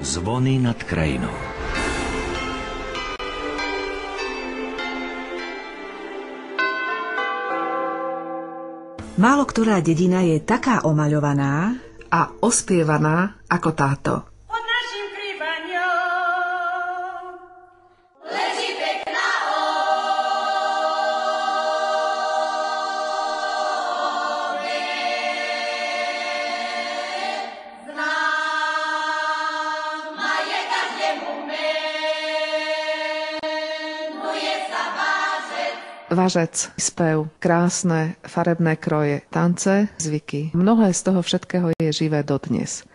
Zvony nad krajinou. Málo ktorá dedina je taká omaľovaná a ospievaná ako táto. Važec, spev, krásne farebné kroje, tance, zvyky. Mnohé z toho všetkého je živé dodnes.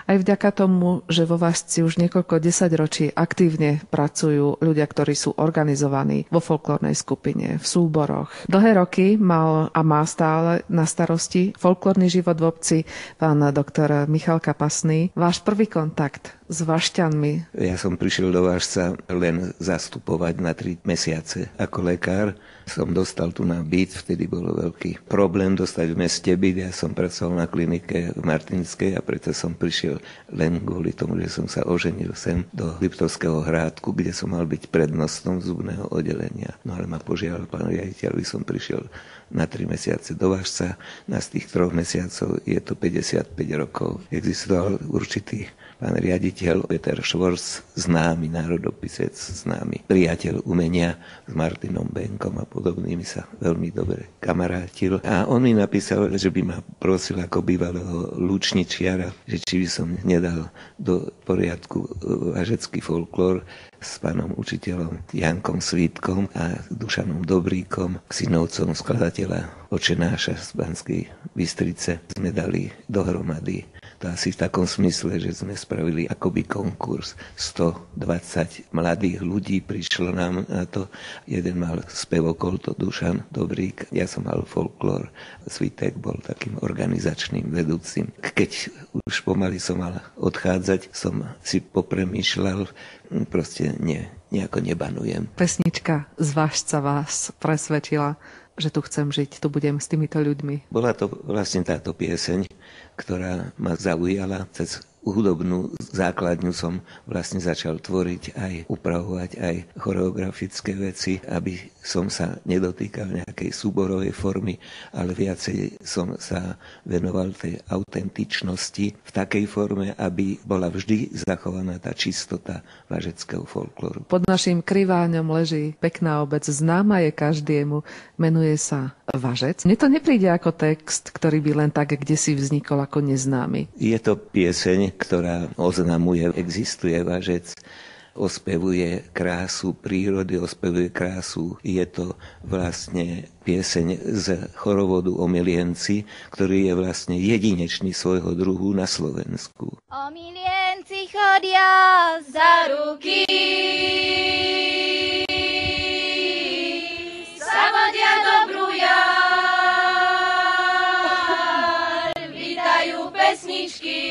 Aj vďaka tomu, že vo Važci už niekoľko desaťročí aktívne pracujú ľudia, ktorí sú organizovaní vo folklórnej skupine, v súboroch. Dlhé roky mal a má stále na starosti folklórny život v obci pán doktor Michal Kapasný. Váš prvý kontakt s Važťanmi? Ja som prišiel do Važca len zastupovať na 3 mesiace ako lekár. Som dostal tu na byt, vtedy bol veľký problém dostať v meste byt. Ja som pracoval na klinike v Martinskej a preto som prišiel len kvôli tomu, že som sa oženil sem do Liptovského Hrádku, kde som mal byť prednostom zubného oddelenia. No ale ma požiadal pán riaditeľ, aby som prišiel na 3 mesiace do Važca. Na z tých 3 mesiacov je to 55 rokov. Existoval určitý pán riaditeľ Peter Švorc, známy národopisec, známy priateľ umenia s Martinom Benkom a podobnými sa veľmi dobre kamarátil. A on mi napísal, že by ma prosil ako bývalého lučničiara, že či by som nedal do poriadku važecký folklór s pánom učiteľom Jankom Svítkom a Dušanom Dobríkom, synovcom skladateľa Očenáša z Banskej Bystrice. Sme dali dohromady. To asi v takom smysle, že sme spravili akoby konkurs. 120 mladých ľudí prišlo nám na to. Jeden mal spevokol, to Dušan Dobrík. Ja som mal folklór. Svítek bol takým organizačným vedúcim. Keď už pomaly som mal odchádzať, som si popremýšľal, proste nejako nebanujem. Pesnička z Važca vás presvedčila, že tu chcem žiť, tu budem s týmito ľuďmi. Bola to vlastne táto pieseň, ktorá ma zaujala. Cez hudobnú základňu som vlastne začal tvoriť aj upravovať aj choreografické veci, aby som sa nedotýkal nejakej súborovej formy, ale viacej som sa venoval tej autentičnosti v takej forme, aby bola vždy zachovaná tá čistota važeckého folklóru. Pod našim kriváňom leží pekná obec, známa je každému, menuje sa Važec. Mne to nepríde ako text, ktorý by len tak kdesi vznikol ako neznámy. Je to pieseň, ktorá oznamuje, existuje Važec, ospevuje krásu prírody, ospevuje krásu. Je to vlastne pieseň z chorovodu O Milienci, ktorý je vlastne jedinečný svojho druhu na Slovensku. O milienci chodia za ruky, sa vodia dobrú jar, vítajú pesničky,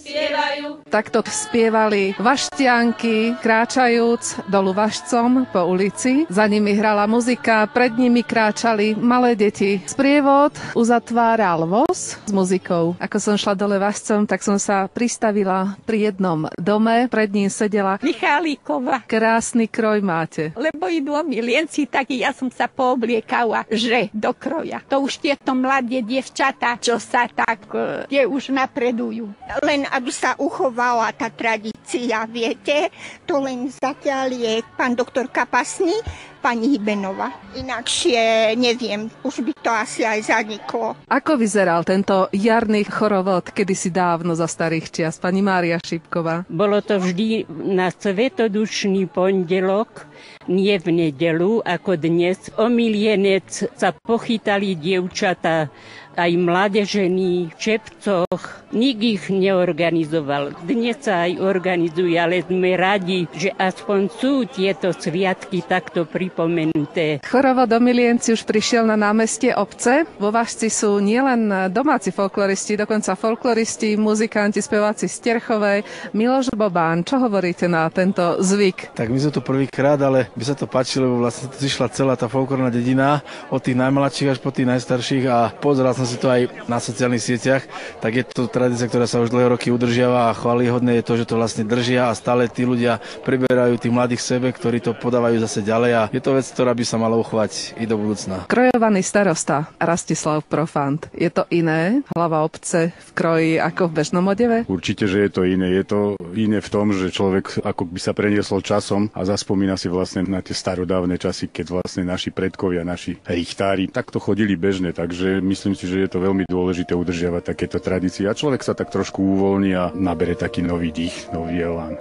spievajú. Takto spievali Važťanky, kráčajúc dolu Važcom po ulici. Za nimi hrala muzika, pred nimi kráčali malé deti. Sprievod uzatváral voz s muzikou. Ako som šla dole Važcom, tak som sa pristavila pri jednom dome. Pred ním sedela Michalíková. Krásny kroj máte. Lebo idú o Milienci, tak ja som sa poobliekala, že do kroja. To už tieto mladé dievčatá, čo sa tak, tie už napredujú. Len aby sa uchovala tá tradícia, viete, to len zatiaľ je pán doktor Kapasný, pani Hibenová. Inakšie neviem, už by to asi aj zaniklo. Ako vyzeral tento jarný chorovod kedysi dávno za starých čias, pani Mária Šípková? Bolo to vždy na svetodušný pondelok, nie v nedelu, ako dnes. O Milienec sa pochytali dievčatá, aj mladé ženy v Čepcoch. Nik ich neorganizoval. Dnes sa aj organizuje, ale sme radi, že aspoň sú tieto sviatky takto pri pripomenuté. Chorovo do Milienci už prišiel na námestie obce. Vo Važci sú nielen domáci folkloristi, dokonca folkloristi, muzikanti, speváci z Terchovej. Miloš Bobán, čo hovoríte na tento zvyk? Tak my sme to prvýkrát, ale by sa to páčilo, lebo vlastne zišla celá tá folklórna dedina, od tých najmladších až po tých najstarších a pozeral som si to aj na sociálnych sieťach, tak je to tradícia, ktorá sa už dlhé roky udržiava a chvályhodné je to, že to vlastne držia a stále tí ľudia priberajú tých mladých sebe, ktorí to podávajú zase ďalej a je to vec, ktorá by sa mala uchovať i do budúcna. Krojovaný starosta Rastislav Profant. Je to iné, hlava obce v kroji ako v bežnom odeve? Určite, že je to iné. Je to iné v tom, že človek ako by sa preniesol časom a zaspomína si vlastne na tie starodávne časy, keď vlastne naši predkovia, naši richtári takto chodili bežne, takže myslím si, že je to veľmi dôležité udržiavať takéto tradície a človek sa tak trošku uvoľní a nabere taký nový dých, nový elán.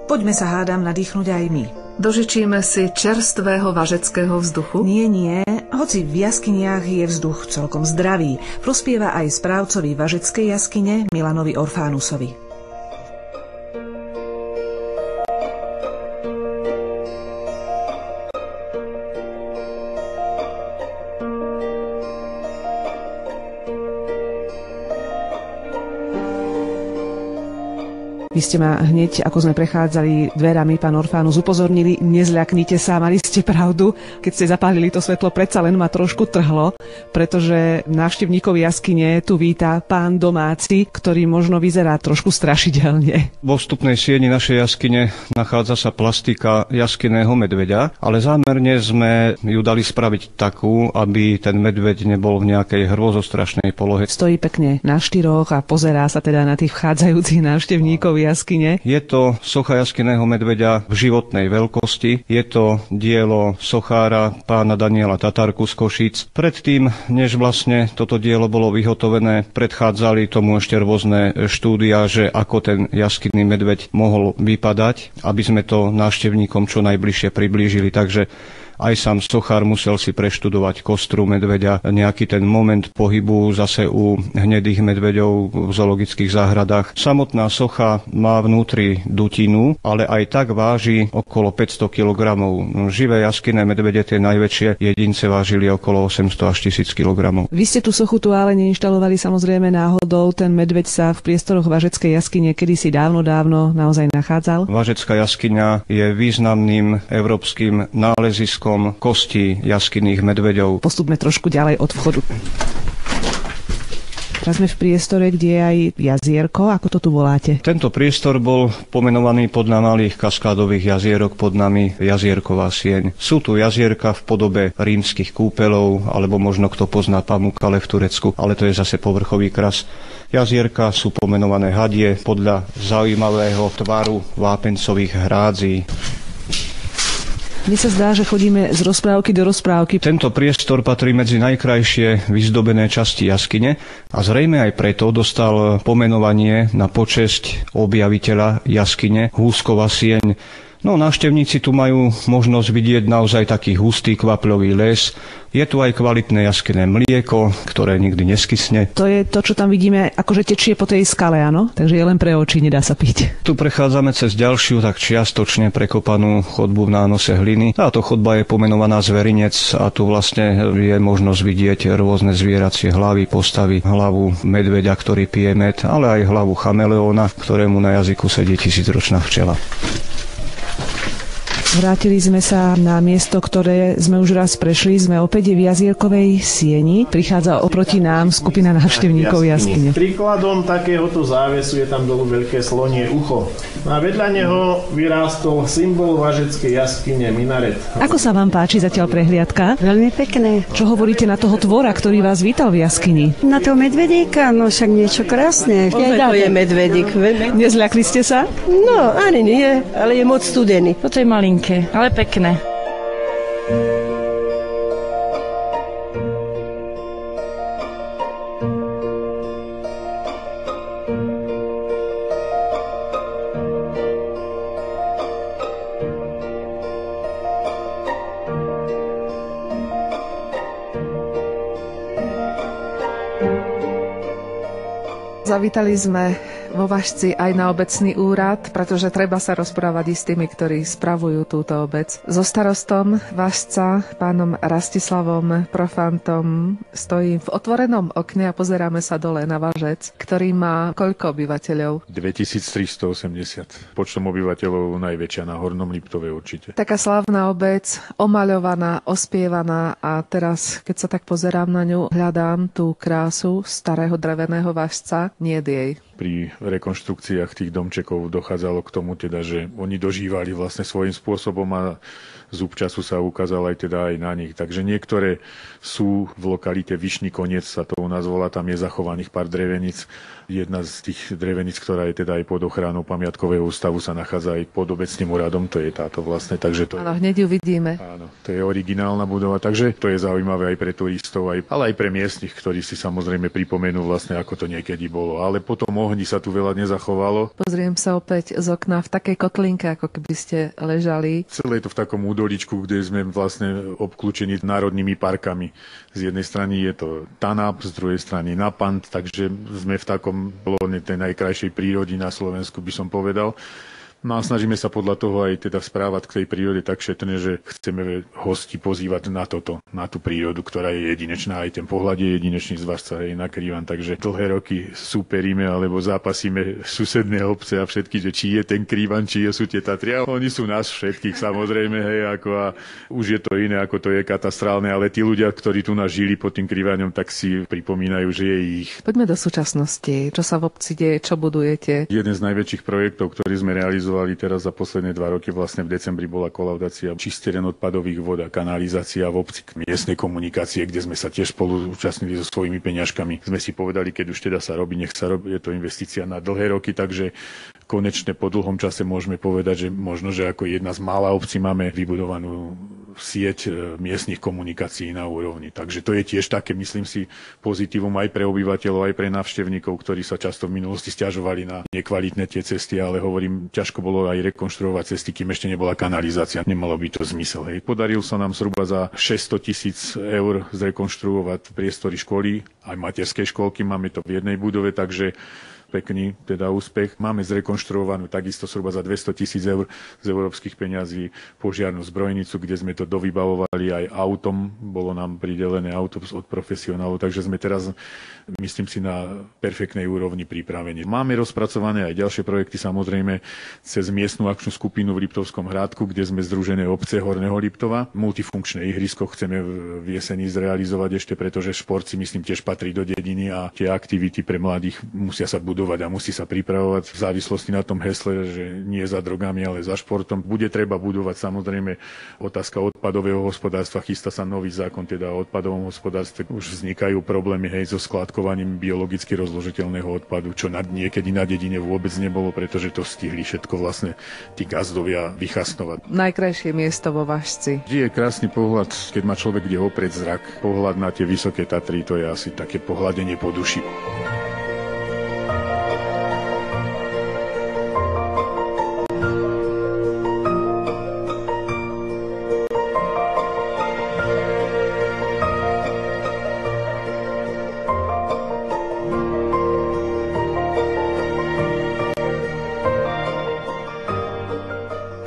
Poďme sa hádam nadýchnuť aj my. Dožičíme si čerstvého važeckého vzduchu? Nie, hoci v jaskyniach je vzduch celkom zdravý, prospieva aj správcovi važeckej jaskyne Milanovi Orfánusovi. Vy ste ma hneď, ako sme prechádzali dverami, pán Orfánus, upozornili, nezľaknite sa, mali ste pravdu. Keď ste zapálili to svetlo, predsa len ma trošku trhlo, pretože návštevníkov jaskyne tu víta pán domáci, ktorý možno vyzerá trošku strašidelne. Vo vstupnej sieni našej jaskyne nachádza sa plastika jaskyného medveďa, ale zámerne sme ju dali spraviť takú, aby ten medveď nebol v nejakej hrôzostrašnej polohe. Stojí pekne na štyroch a pozerá sa teda na tých vchádzajúcich návštevníkov jaskyne. Je to socha jaskyného medveďa v životnej veľkosti. Je to dielo sochára pána Daniela Tatarku z Košíc. Predtým, než vlastne toto dielo bolo vyhotovené, predchádzali tomu ešte rôzne štúdia, že ako ten jaskyný medveď mohol vypadať, aby sme to návštevníkom čo najbližšie priblížili. Takže aj sám sochár musel si preštudovať kostru medveďa, nejaký ten moment pohybu zase u hnedých medveďov v zoologických záhradách. Samotná socha má vnútri dutinu, ale aj tak váži okolo 500 kg. Živé jaskyné medvede, tie najväčšie jedince, vážili okolo 800 až 1000 kg. Vy ste tú sochu tu ale neinštalovali samozrejme náhodou. Ten medveď sa v priestoroch Važeckej jaskyne kedysi dávno naozaj nachádzal? Važecká jaskyňa je významným európskym náleziskom kosti jaskyných medveďov. Postupme trošku ďalej od vchodu. Teraz sme v priestore, kde je aj jazierko. Ako to tu voláte? Tento priestor bol pomenovaný podľa malých kaskádových jazierok pod nami Jazierková sieň. Sú tu jazierka v podobe rímskych kúpeľov, alebo možno kto pozná Pamukkale v Turecku, ale to je zase povrchový kras. Jazierka sú pomenované hadie podľa zaujímavého tvaru vápencových hrádzí. Mne sa zdá, že chodíme z rozprávky do rozprávky. Tento priestor patrí medzi najkrajšie vyzdobené časti jaskyne a zrejme aj preto dostal pomenovanie na počesť objaviteľa jaskyne Húskova sieň. No, návštevníci tu majú možnosť vidieť naozaj taký hustý kvapľový les. Je tu aj kvalitné jaskyné mlieko, ktoré nikdy neskysne. To je to, čo tam vidíme, akože tečie po tej skale, áno? Takže je len pre oči, nedá sa piť. Tu prechádzame cez ďalšiu, tak čiastočne prekopanú chodbu v nánose hliny. Táto chodba je pomenovaná Zverinec a tu vlastne je možnosť vidieť rôzne zvieracie hlavy, postavy, hlavu medveďa, ktorý pije med, ale aj hlavu chameleóna, ktorému na jazyku sedí 1000-ročná včela. Vrátili sme sa na miesto, ktoré sme už raz prešli. Sme opäť v Jazierkovej sieni. Prichádza oproti nám skupina návštevníkov jaskyne. Príkladom takéhoto závesu je tam dolu veľké slonie ucho. A vedľa neho vyrástol symbol važeckej jaskyne minaret. Ako sa vám páči zatiaľ prehliadka? Veľmi pekné. Čo hovoríte na toho tvora, ktorý vás vítal v jaskyni? Na toho medvedíka, no však niečo krásne. To je medvedík. Nezľakli ste sa? No, ani nie, ale je moc studený. Toto je malinké, ale pekné. Zavítali sme vo Važci aj na obecný úrad, pretože treba sa rozprávať s tými, ktorí spravujú túto obec. So starostom Važca, pánom Rastislavom Profantom, stojím v otvorenom okne a pozeráme sa dole na Važec, ktorý má koľko obyvateľov? 2380. Počtom obyvateľov najväčšia na Hornom Liptove určite. Taká slávna obec, omaľovaná, ospievaná a teraz, keď sa tak pozerám na ňu, hľadám tú krásu starého dreveného Važca. Nie jej. Pri rekonštrukciách tých domčekov dochádzalo k tomu teda, že oni dožívali vlastne svojím spôsobom a zub času sa ukázal aj teda aj na nich. Takže niektoré sú v lokalite Vyšný koniec, sa to u nás volá, tam je zachovaných pár dreveníc. Jedna z tých dreveníc, ktorá je teda aj pod ochranou pamiatkového ústavu, sa nachádza aj pod obecným úradom, to je táto vlastne. Takže to áno, hneď ju vidíme. Áno, to je originálna budova, takže to je zaujímavé aj pre turistov, ale aj pre miestnych, ktorí si samozrejme pripomenú vlastne, ako to niekedy bolo. Ale potom ohni sa tu veľa nezachovalo. Pozriem sa opäť z okna v takej kotlinke, ako keby ste ležali. Celé je to v takom údoličku, kde sme vlastne obklúčení národnými parkami. Z jednej strany je to TANAP, z druhej strany NAPANT, takže sme v takom lone tej najkrajšej prírody na Slovensku, by som povedal. No a snažíme sa podľa toho aj teda správať k tej prírode tak šetrne, že chceme hosti pozývať na toto, na tú prírodu, ktorá je jedinečná. Aj ten pohľad je jedinečný z Važca, je nakrývan. Takže dlhé roky súperíme alebo zápasíme susedné obce a všetky, že či je ten Krývan, či sú tie Tatry. Oni sú nás všetkých samozrejme, hej, ako a už je to iné, ako to je katastrálne, ale tí ľudia, ktorí tu nás žili pod tým Krývaňom, tak si pripomínajú, že je ich. Poďme do súčasnosti. Čo sa v obci deje, čo budujete? Jeden z najväčších projektov, ktorý sme realizovali teraz za posledné 2 roky, vlastne v decembri bola kolaudácia čistieren odpadových vod a kanalizácia v obci k miestnej komunikácie, kde sme sa tiež spolu účastnili so svojimi peňažkami. Sme si povedali, keď už teda sa robí, nech sa robí, je to investícia na dlhé roky, takže konečne po dlhom čase môžeme povedať, že možno, že ako jedna z mála obcí máme vybudovanú sieť miestnych komunikácií na úrovni. Takže to je tiež také, myslím si, pozitívum aj pre obyvateľov, aj pre návštevníkov, ktorí sa často v minulosti sťažovali na nekvalitné tie cesty, ale hovorím, ťažko bolo aj rekonštruovať cesty, kým ešte nebola kanalizácia. Nemalo by to zmysel. Hej. Podarilo sa nám zhruba za 600 000 eur zrekonštruovať priestory školy, aj materskej školky, máme to v jednej budove, takže pekný teda úspech. Máme zrekonštruovanú takisto zhruba za 200 000 eur z európskych peňazí požiarnu zbrojnicu, kde sme to dovybavovali aj autom. Bolo nám pridelené auto od profesionálov, takže sme teraz, myslím si, na perfektnej úrovni pripravení. Máme rozpracované aj ďalšie projekty, samozrejme, cez miestnu akčnú skupinu v Liptovskom Hrádku, kde sme združené obce Horného Liptova. Multifunkčné ihrisko chceme v jeseni zrealizovať ešte, pretože šport si myslím tiež patrí do dediny a tie aktivity pre mladých musia sa budovať a musí sa pripravovať v závislosti na tom hesle, že nie za drogami, ale za športom. Bude treba budovať samozrejme otázka odpadového hospodárstva. Chystá sa nový zákon teda o odpadovom hospodárstve. Už vznikajú problémy so skladkovaním biologicky rozložiteľného odpadu, čo niekedy na dedine vôbec nebolo, pretože to stihli všetko vlastne tí gazdovia vychasnovať. Najkrajšie miesto vo Važci. Je krásny pohľad, keď má človek kde oprieť zrak. Pohľad na tie vysoké Tatry, to je asi také pohľadenie po duši.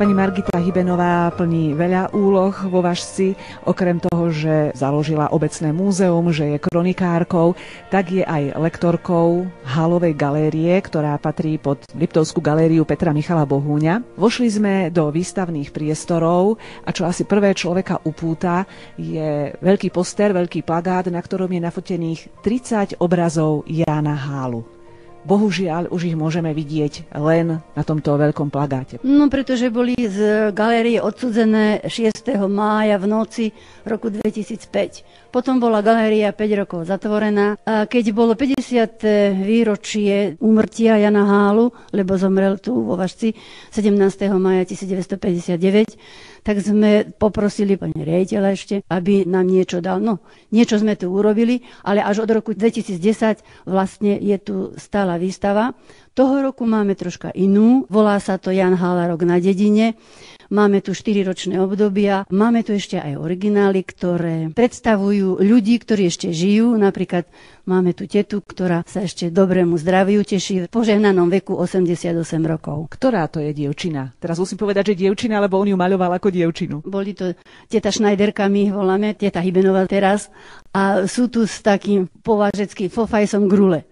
Pani Margita Hybenová plní veľa úloh vo Važci. Okrem toho, že založila obecné múzeum, že je kronikárkou, tak je aj lektorkou Halovej galérie, ktorá patrí pod Liptovskú galériu Petra Michala Bohúňa. Vošli sme do výstavných priestorov a čo asi prvé človeka upúta, je veľký poster, veľký plagát, na ktorom je nafotených 30 obrazov Jána Hálu. Bohužiaľ, už ich môžeme vidieť len na tomto veľkom plagáte. No, pretože boli z galérie odsudzené 6. mája v noci roku 2005. Potom bola galéria 5 rokov zatvorená. A keď bolo 50. výročie úmrtia Jana Hálu, lebo zomrel tu vo Važci 17. mája 1959, tak sme poprosili pani riaditeľa ešte, aby nám niečo dal. No, niečo sme tu urobili, ale až od roku 2010 vlastne je tu stála výstava. Toho roku máme troška inú. Volá sa to Jan Hála rok na dedine. máme tu 4-ročné obdobia, máme tu ešte aj originály, ktoré predstavujú ľudí, ktorí ešte žijú. Napríklad máme tu tetu, ktorá sa ešte dobrému zdraviu teší v požehnanom veku 88 rokov. Ktorá to je dievčina? Teraz musím povedať, že dievčina, lebo on ju maľoval ako dievčinu. Boli to teta Schneiderka, my ich voláme, teta Hybenová teraz. A sú tu s takým považeckým fofajsom grule.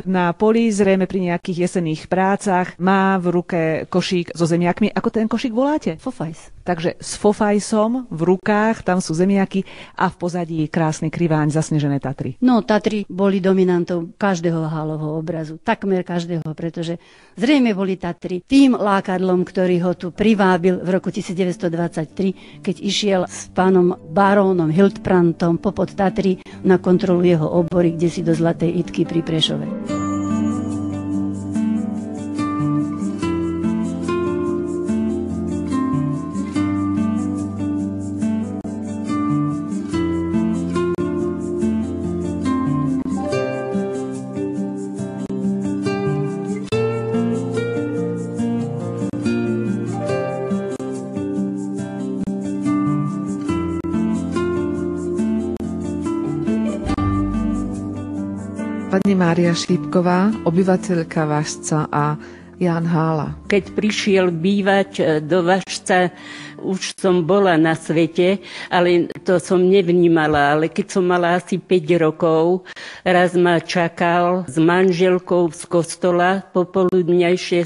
Na poli, zrejme pri nejakých jesenných prácach, má v ruke košík so zemiakmi. Ako ten košík voláte? Fofajs. Takže s fofajsom v rukách, tam sú zemiaky a v pozadí krásny kriváň, zasnežené Tatry. No, Tatry boli dominantou každého Hálovho obrazu. Takmer každého, pretože zrejme boli Tatry tým lákadlom, ktorý ho tu privábil v roku 1923, keď išiel s pánom barónom Hildbrandtom popod Tatry na kontrolu jeho obory, kde si do Zlatej Itky pri Prešove. Pani Mária Šípková, obyvateľka Važca, a Ján Hála. Keď prišiel bývať do Važca, už som bola na svete, ale to som nevnímala. Ale keď som mala asi 5 rokov, raz ma čakal s manželkou z kostola popoludňajšie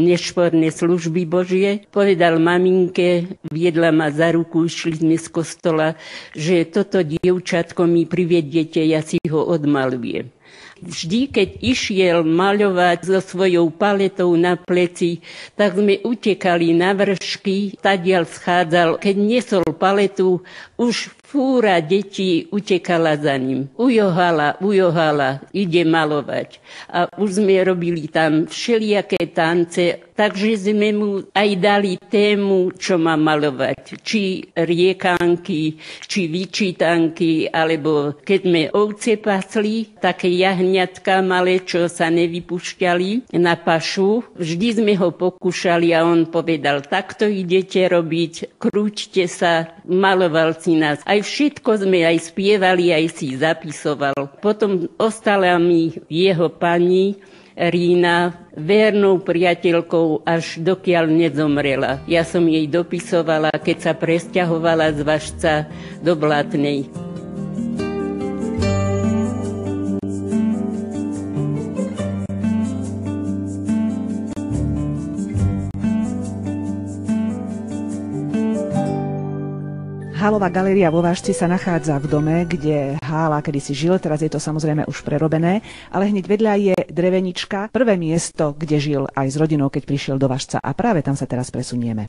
nešporné služby Božie. Povedal maminke, viedla ma za ruku, išli sme z kostola, že toto dievčatko mi privediete, ja si ho odmalujem. Vždy, keď išiel maľovať so svojou paletou na pleci, tak sme utekali na vršky, tadiaľ schádzal. Keď niesol paletu, už fúra detí utekala za ním. Ujohala, ide malovať. A už sme robili tam všelijaké tance, takže sme mu aj dali tému, čo má malovať. Či riekánky, či vyčítanky, alebo keď sme ovce pasli, také jahňatka malé, čo sa nevypúšťali na pašu. Vždy sme ho pokúšali a on povedal, takto idete robiť, krúťte sa, maloval si nás. Aj všetko sme aj spievali, aj si zapisoval. Potom ostala mi jeho pani Rína vernou priateľkou, až dokiaľ nezomrela. Ja som jej dopisovala, keď sa presťahovala z Važca do Blatnej. Hálová galéria vo Važci sa nachádza v dome, kde Hála kedysi žil, teraz je to samozrejme už prerobené, ale hneď vedľa je drevenička, prvé miesto, kde žil aj s rodinou, keď prišiel do Važca, a práve tam sa teraz presunieme.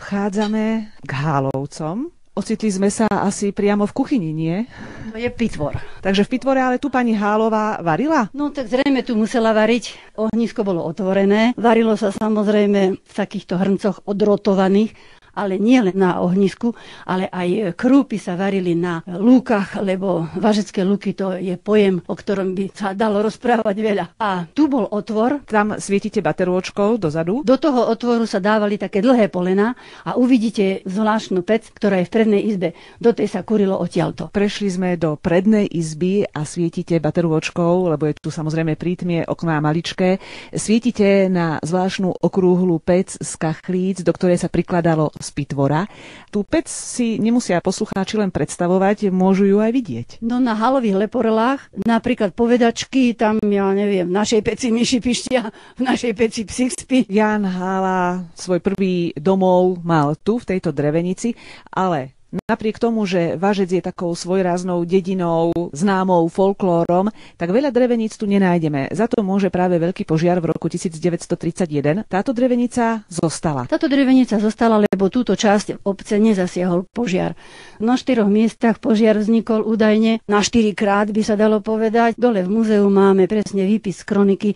Vchádzame k Hálovcom. Ocitli sme sa asi priamo v kuchyni, nie? To je pitvor. Takže v pitvore, ale tu pani Hálová varila? No tak zrejme tu musela variť. Ohnisko bolo otvorené. Varilo sa samozrejme v takýchto hrncoch odrotovaných, ale nie len na ohnisku, ale aj krúpy sa varili na lúkach, lebo važecké lúky to je pojem, o ktorom by sa dalo rozprávať veľa. A tu bol otvor. Tam svietite baterôčkou dozadu? Do toho otvoru sa dávali také dlhé polená a uvidíte zvláštnu pec, ktorá je v prednej izbe. Do tej sa kurilo odtiaľto. Prešli sme do prednej izby a svietíte baterôčkou, lebo je tu samozrejme prítmie, okná maličké. Svítite na zvláštnu okrúhlu pec z kachlíc, do ktorej sa prikladalo z pitvora. Tú pec si nemusia poslucháči len predstavovať, môžu ju aj vidieť. No na halových leporelách, napríklad povedačky, tam ja neviem, v našej peci myši pištia, v našej peci psík spí. Ján Hála svoj prvý domov mal tu, v tejto drevenici, ale napriek tomu, že Važec je takou svojráznou dedinou, známou folklórom, tak veľa dreveníc tu nenájdeme. Za to môže práve veľký požiar v roku 1931. Táto drevenica zostala. Táto drevenica zostala, lebo túto časť obce nezasiahol požiar. Na 4 miestach požiar vznikol údajne na 4 krát, by sa dalo povedať. Dole v múzeu máme presne výpis z kroniky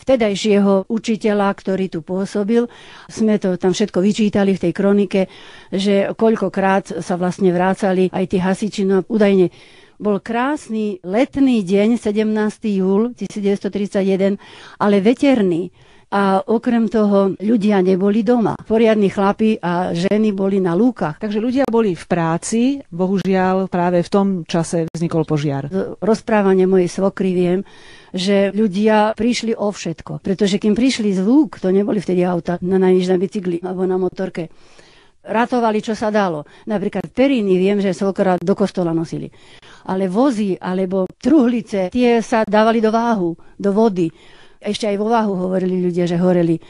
vtedajšieho učiteľa, ktorý tu pôsobil. Sme to tam všetko vyčítali v tej kronike, že koľkokrát sa vlastne vrácali aj tí hasiči. No údajne bol krásny letný deň, 17. júl 1931, ale veterný. A okrem toho ľudia neboli doma. Poriadni chlapi a ženy boli na lúkach. Takže ľudia boli v práci, bohužiaľ práve v tom čase vznikol požiar. Z rozprávania mojej svokry viem, že ľudia prišli o všetko. Pretože kým prišli z lúk, to neboli vtedy auta, na bicykli alebo na motorke, ratovali, čo sa dalo. Napríklad periny, viem, že svokra do kostola nosili. Ale vozy alebo truhlice, tie sa dávali do váhu, do vody. Ešte aj vo váhu hovorili ľudia, že horeli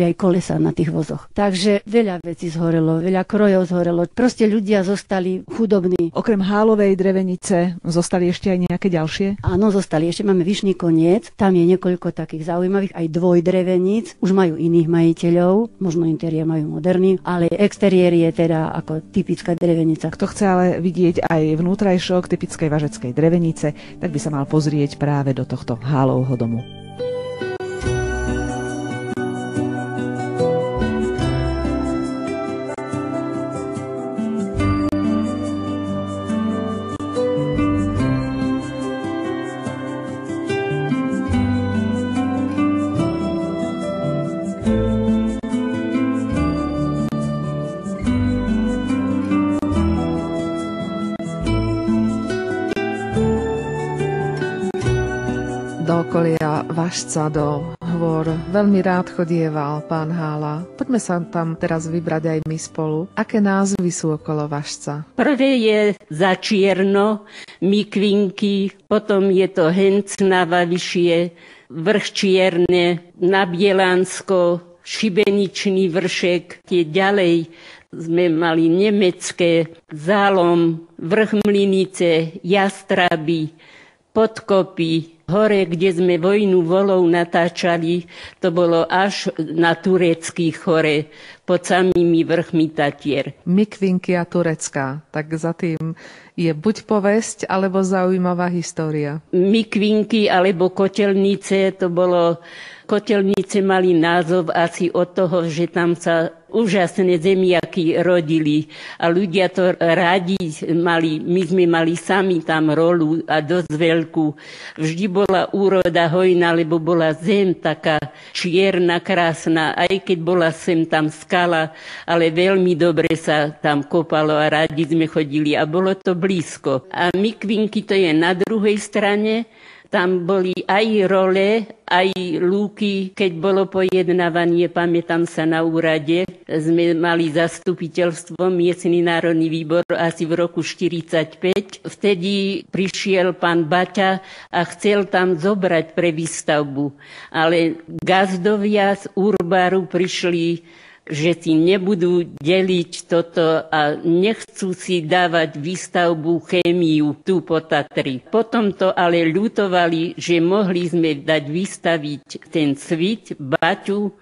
aj kolesa na tých vozoch. Takže veľa vecí zhorelo, veľa krojov zhorelo. Proste ľudia zostali chudobní. Okrem hálovej drevenice zostali ešte aj nejaké ďalšie? Áno, zostali. Ešte máme Vyšný koniec. Tam je niekoľko takých zaujímavých, aj dvojdreveníc. Už majú iných majiteľov, možno interiér majú moderný, ale exteriér je teda ako typická drevenica. Kto chce ale vidieť aj vnútrajšok typickej važeckej drevenice, tak by sa mal pozrieť práve do tohto hálovho domu. Do okolia Važca, do hôr veľmi rád chodieval pán Hála. Poďme sa tam teraz vybrať aj my spolu. Aké názvy sú okolo Važca? Prvé je Začierno, Mikvinky, potom je to Hencnava vyššie, Vrch Čierne, na Bielansko, Šibeničný vršek, tie ďalej sme mali nemecké, Zálom, Vrch Mlynice, Jastraby, Podkopy, hore, kde sme Vojnu volov natáčali, to bolo až na tureckých hore, pod samými vrchmi Tatier. Mikvinky a Turecká, tak za tým je buď povesť, alebo zaujímavá história. Mikvinky alebo Kotelnice, to bolo... Kotelnice mali názov asi od toho, že tam sa úžasné zemiaky rodili a ľudia to radi mali. My sme mali sami tam rolu a dosť veľkú. Vždy bola úroda hojná, lebo bola zem taká čierna, krásna, aj keď bola sem tam skala, ale veľmi dobre sa tam kopalo a radi sme chodili a bolo to blízko. A Mikvinky to je na druhej strane. Tam boli aj role, aj lúky. Keď bolo pojednávanie, pamätám sa na úrade, sme mali zastupiteľstvo, miestny národný výbor asi v roku 1945. Vtedy prišiel pán Baťa a chcel tam zobrať pre výstavbu. Ale gazdovia z Urbaru prišli, že si nebudú deliť toto a nechcú si dávať výstavbu chémiu tu po Tatry. Potom to ale ľutovali, že mohli sme dať vystaviť ten Svit, Baťu,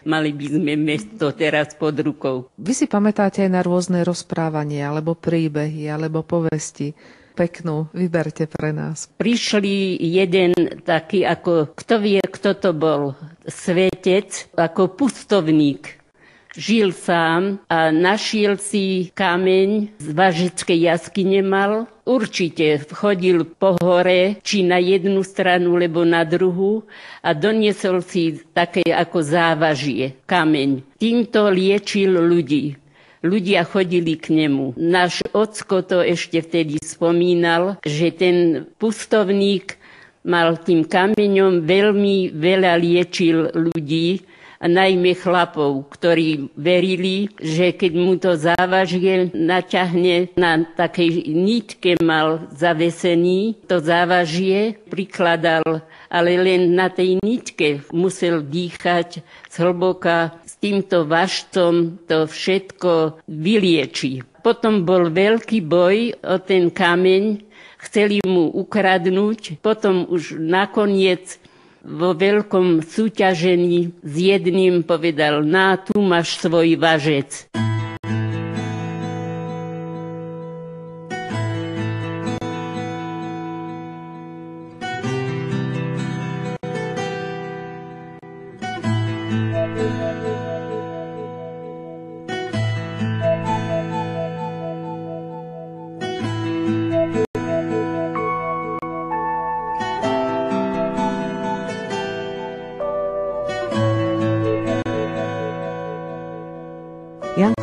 mali by sme mesto teraz pod rukou. Vy si pamätáte aj na rôzne rozprávania, alebo príbehy, alebo povesti. Peknú, vyberte pre nás. Prišli jeden taký, ako, kto vie, kto to bol, svetec, ako pustovník. Žil sám a našiel si kameň z važeckej jaskyne mal. Určite chodil po hore, či na jednu stranu, lebo na druhú a doniesol si také ako závažie, kameň. Týmto liečil ľudí. Ľudia chodili k nemu. Náš ocko to ešte vtedy spomínal, že ten pustovník mal tým kameňom veľmi veľa liečil ľudí, a najmä chlapov, ktorí verili, že keď mu to závažie naťahne, na takej nitke mal zavesený, to závažie prikladal, ale len na tej nitke musel dýchať zhlboka. S týmto važcom to všetko vylieči. Potom bol veľký boj o ten kameň, chceli mu ukradnúť, potom už nakoniec vo veľkom súťažení s jedným povedal, tu máš svoj važec.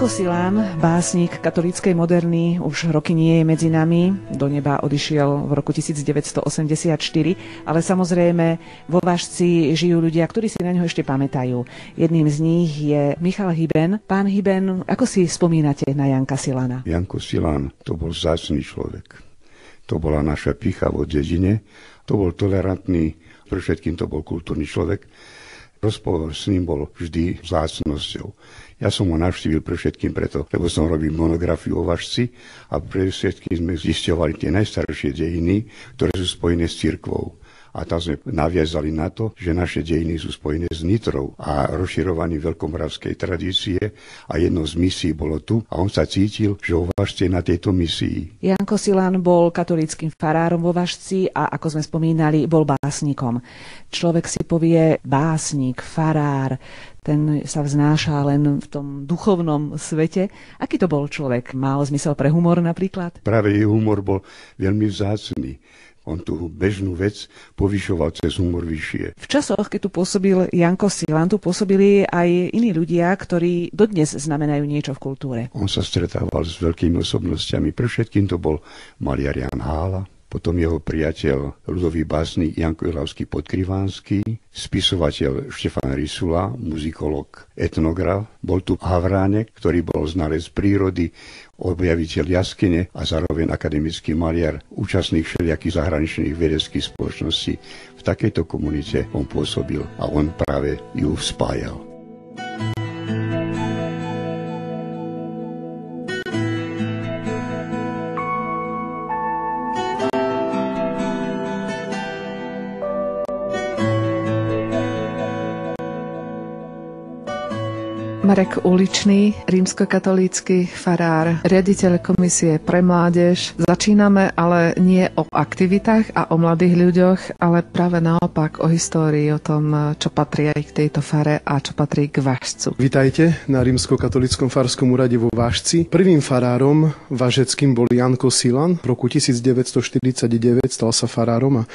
Janko Silán, básnik katolíckej moderny, už roky nie je medzi nami. Do neba odišiel v roku 1984, ale samozrejme vo Vážci žijú ľudia, ktorí si na ňo ešte pamätajú. Jedným z nich je Michal Hyben. Pán Hyben, ako si spomínate na Janka Silána? Janko Silán, to bol vzácny človek. To bola naša pýcha vo dedine. To bol tolerantný, pre všetkým to bol kultúrny človek. Rozhovor s ním bol vždy vzácnosťou. Ja som ho navštívil pre všetkým preto, lebo som robil monografiu o Vážci a pre všetkým sme zisťovali tie najstaršie dejiny, ktoré sú spojené s cirkvou. A tam sme naviazali na to, že naše dejiny sú spojené s Nitrou a rozširovaním veľkomoravskej tradície a jednou z misií bolo tu a on sa cítil, že vo Vážci je na tejto misii. Janko Silán bol katolíckym farárom vo Vážci a ako sme spomínali, bol básnikom. Človek si povie básnik, farár, ten sa vznáša len v tom duchovnom svete. Aký to bol človek? Mal zmysel pre humor napríklad? Práve jeho humor bol veľmi vzácny. On tú bežnú vec povyšoval cez humor vyššie. V časoch, keď tu pôsobil Janko Silán, tu pôsobili aj iní ľudia, ktorí dodnes znamenajú niečo v kultúre. On sa stretával s veľkými osobnostiami. Pre všetkým to bol maliar Jan Hála, potom jeho priateľ ľudový básnik Janko Ilavský Podkrivánsky, spisovateľ Štefan Rysula, muzikolog, etnograf. Bol tu Havránek, ktorý bol znalec prírody, objaviteľ jaskyne a zároveň akademický maliar, účastník všelijakých zahraničných vedeckých spoločností. V takejto komunite on pôsobil a on práve ju spájal. Marek Uličný, rímskokatolícky farár, riaditeľ komisie pre mládež. Začíname ale nie o aktivitách a o mladých ľuďoch, ale práve naopak o histórii, o tom, čo patrí aj k tejto fare a čo patrí k Vážcu. Vitajte na rímskokatolíckom farskom úrade vo Vážci. Prvým farárom vážeckým bol Janko Silán. V roku 1949 stal sa farárom a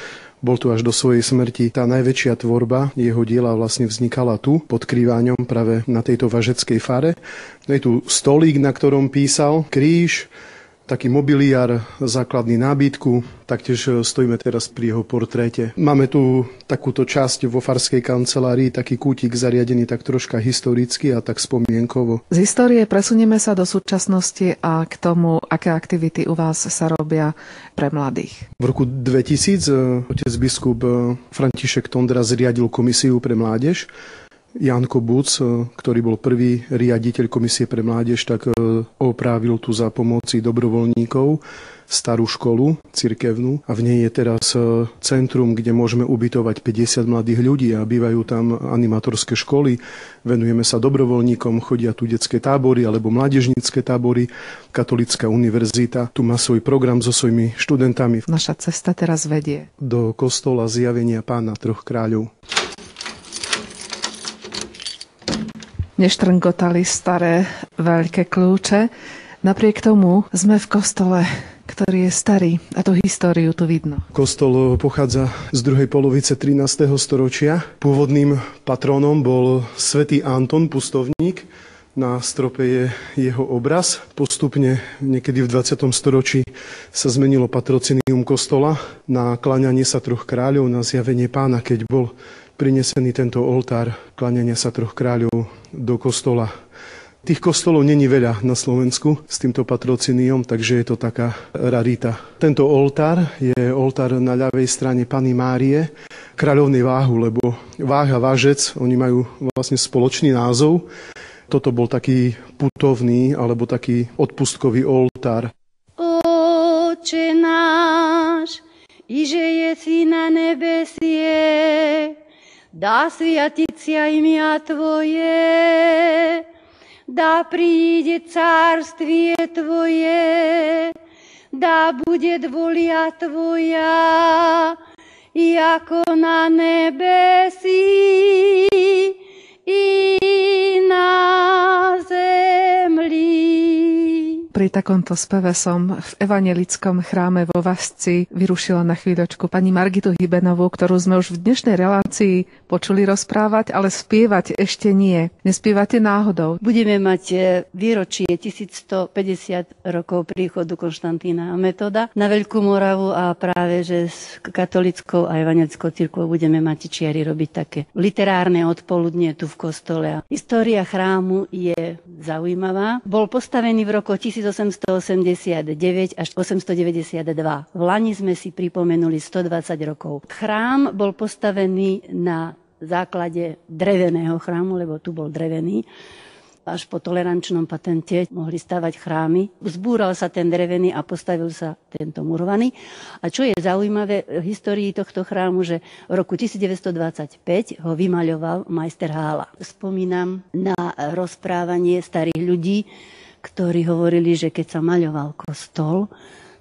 bol tu až do svojej smrti. Tá najväčšia tvorba jeho diela vlastne vznikala tu, pod Kriváňom, práve na tejto vážeckej fare. Je tu stolík, na ktorom písal, kríž, taký mobiliár, základný nábytku. Taktiež stojíme teraz pri jeho portréte. Máme tu takúto časť vo farskej kancelárii, taký kútik zariadený tak troška historicky a tak spomienkovo. Z histórie presunieme sa do súčasnosti a k tomu, aké aktivity u vás sa robia pre mladých. V roku 2000 otec biskup František Tondra zriadil komisiu pre mládež. Janko Buc, ktorý bol prvý riaditeľ komisie pre mládež, tak oprávil tu za pomoci dobrovoľníkov starú školu cirkevnú a v nej je teraz centrum, kde môžeme ubytovať 50 mladých ľudí a bývajú tam animatorské školy. Venujeme sa dobrovoľníkom, chodia tu detské tábory alebo mládežnícke tábory. Katolícka univerzita tu má svoj program so svojimi študentami. Naša cesta teraz vedie do kostola Zjavenia Pána troch kráľov. Neštrngotali staré veľké kľúče. Napriek tomu sme v kostole, ktorý je starý a tú históriu tu vidno. Kostol pochádza z druhej polovice 13. storočia. Pôvodným patrónom bol svätý Anton Pustovník. Na strope je jeho obraz. Postupne niekedy v 20. storočí sa zmenilo patrocinium kostola na kláňanie sa troch kráľov, na Zjavenie Pána, keď bol prinesený tento oltár kláňania sa troch kráľov do kostola. Tých kostolov není veľa na Slovensku s týmto patrocíniom, takže je to taká rarita. Tento oltár je oltár na ľavej strane Panny Márie, kráľovnej Váhu, lebo Váh a Vážec, oni majú vlastne spoločný názov. Toto bol taký putovný alebo taký odpustkový oltár. Oče náš, iže jesi na nebesie, dá sviatiť sa imia Tvoje, dá príde cárstwie Tvoje, dá bude volia Tvoja, jako na nebesi i na zemli. Pri pri takomto speve som v evanjelickom chráme vo Vasci vyrušila na chvíľočku pani Margitu Hybenovú, ktorú sme už v dnešnej relácii počuli rozprávať, ale spievať ešte nie. Nespievate náhodou? Budeme mať výročie 1150 rokov príchodu Konštantína a Metoda na Veľkú Moravu a práve, že s katolickou a evanjelickou cirkvou budeme mať čiary robiť také literárne odpoludnie tu v kostole. História chrámu je zaujímavá. Bol postavený v roku 1889 až 892. V Lani sme si pripomenuli 120 rokov. Chrám bol postavený na základe dreveného chrámu, lebo tu bol drevený. Až po tolerančnom patente mohli stavať chrámy. Zbúral sa ten drevený a postavil sa tento murovaný. A čo je zaujímavé v histórii tohto chrámu, že v roku 1925 ho vymaľoval majster Hála. Spomínam na rozprávanie starých ľudí, ktorí hovorili, že keď sa maľoval kostol,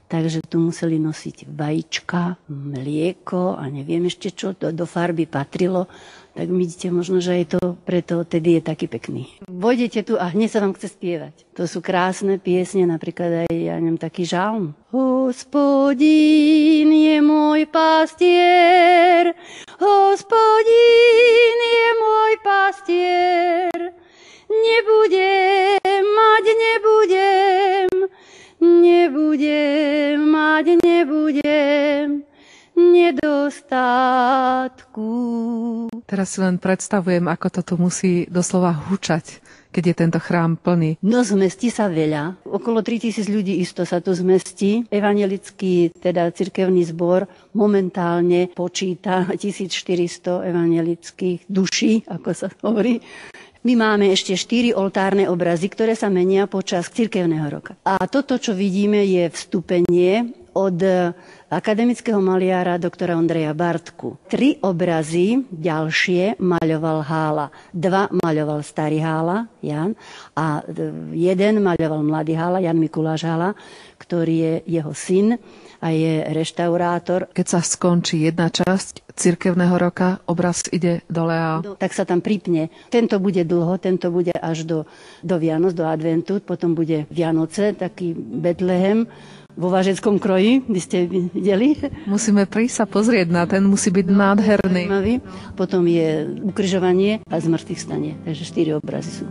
takže tu museli nosiť vajíčka, mlieko a neviem ešte čo do farby patrilo. Tak vidíte, možno, že aj to preto tedy je taký pekný. Vojdete tu a hneď sa vám chce spievať. To sú krásne piesne, napríklad aj, ja neviem, taký žalm. Hospodín je môj pastier, Hospodín je môj pastier, nebudem nedostatku. Teraz si len predstavujem, ako to tu musí doslova hučať, keď je tento chrám plný. No zmestí sa veľa. Okolo 3000 ľudí isto sa tu zmestí. Evanjelický, teda cirkevný zbor momentálne počíta 1400 evanjelických duší, ako sa hovorí. My máme ešte 4 oltárne obrazy, ktoré sa menia počas cirkevného roka. A toto, čo vidíme, je vstúpenie od akademického maliara doktora Ondreja Bartku. 3 obrazy ďalšie maľoval Hála. 2 maľoval starý Hála, Jan, a 1 maľoval mladý Hála, Jan Mikuláš Hála, ktorý je jeho syn a je reštaurátor. Keď sa skončí jedna časť cirkevného roka, obraz ide dole a... Tak sa tam pripne. Tento bude dlho, tento bude až do Vianoc, do adventu, potom bude Vianoce, taký Betlehem, vo vážeckom kroji, by ste videli. Musíme prísť sa pozrieť na ten, musí byť nádherný. Potom je ukrižovanie a zmrtvých stanie. Takže 4 obrazy sú.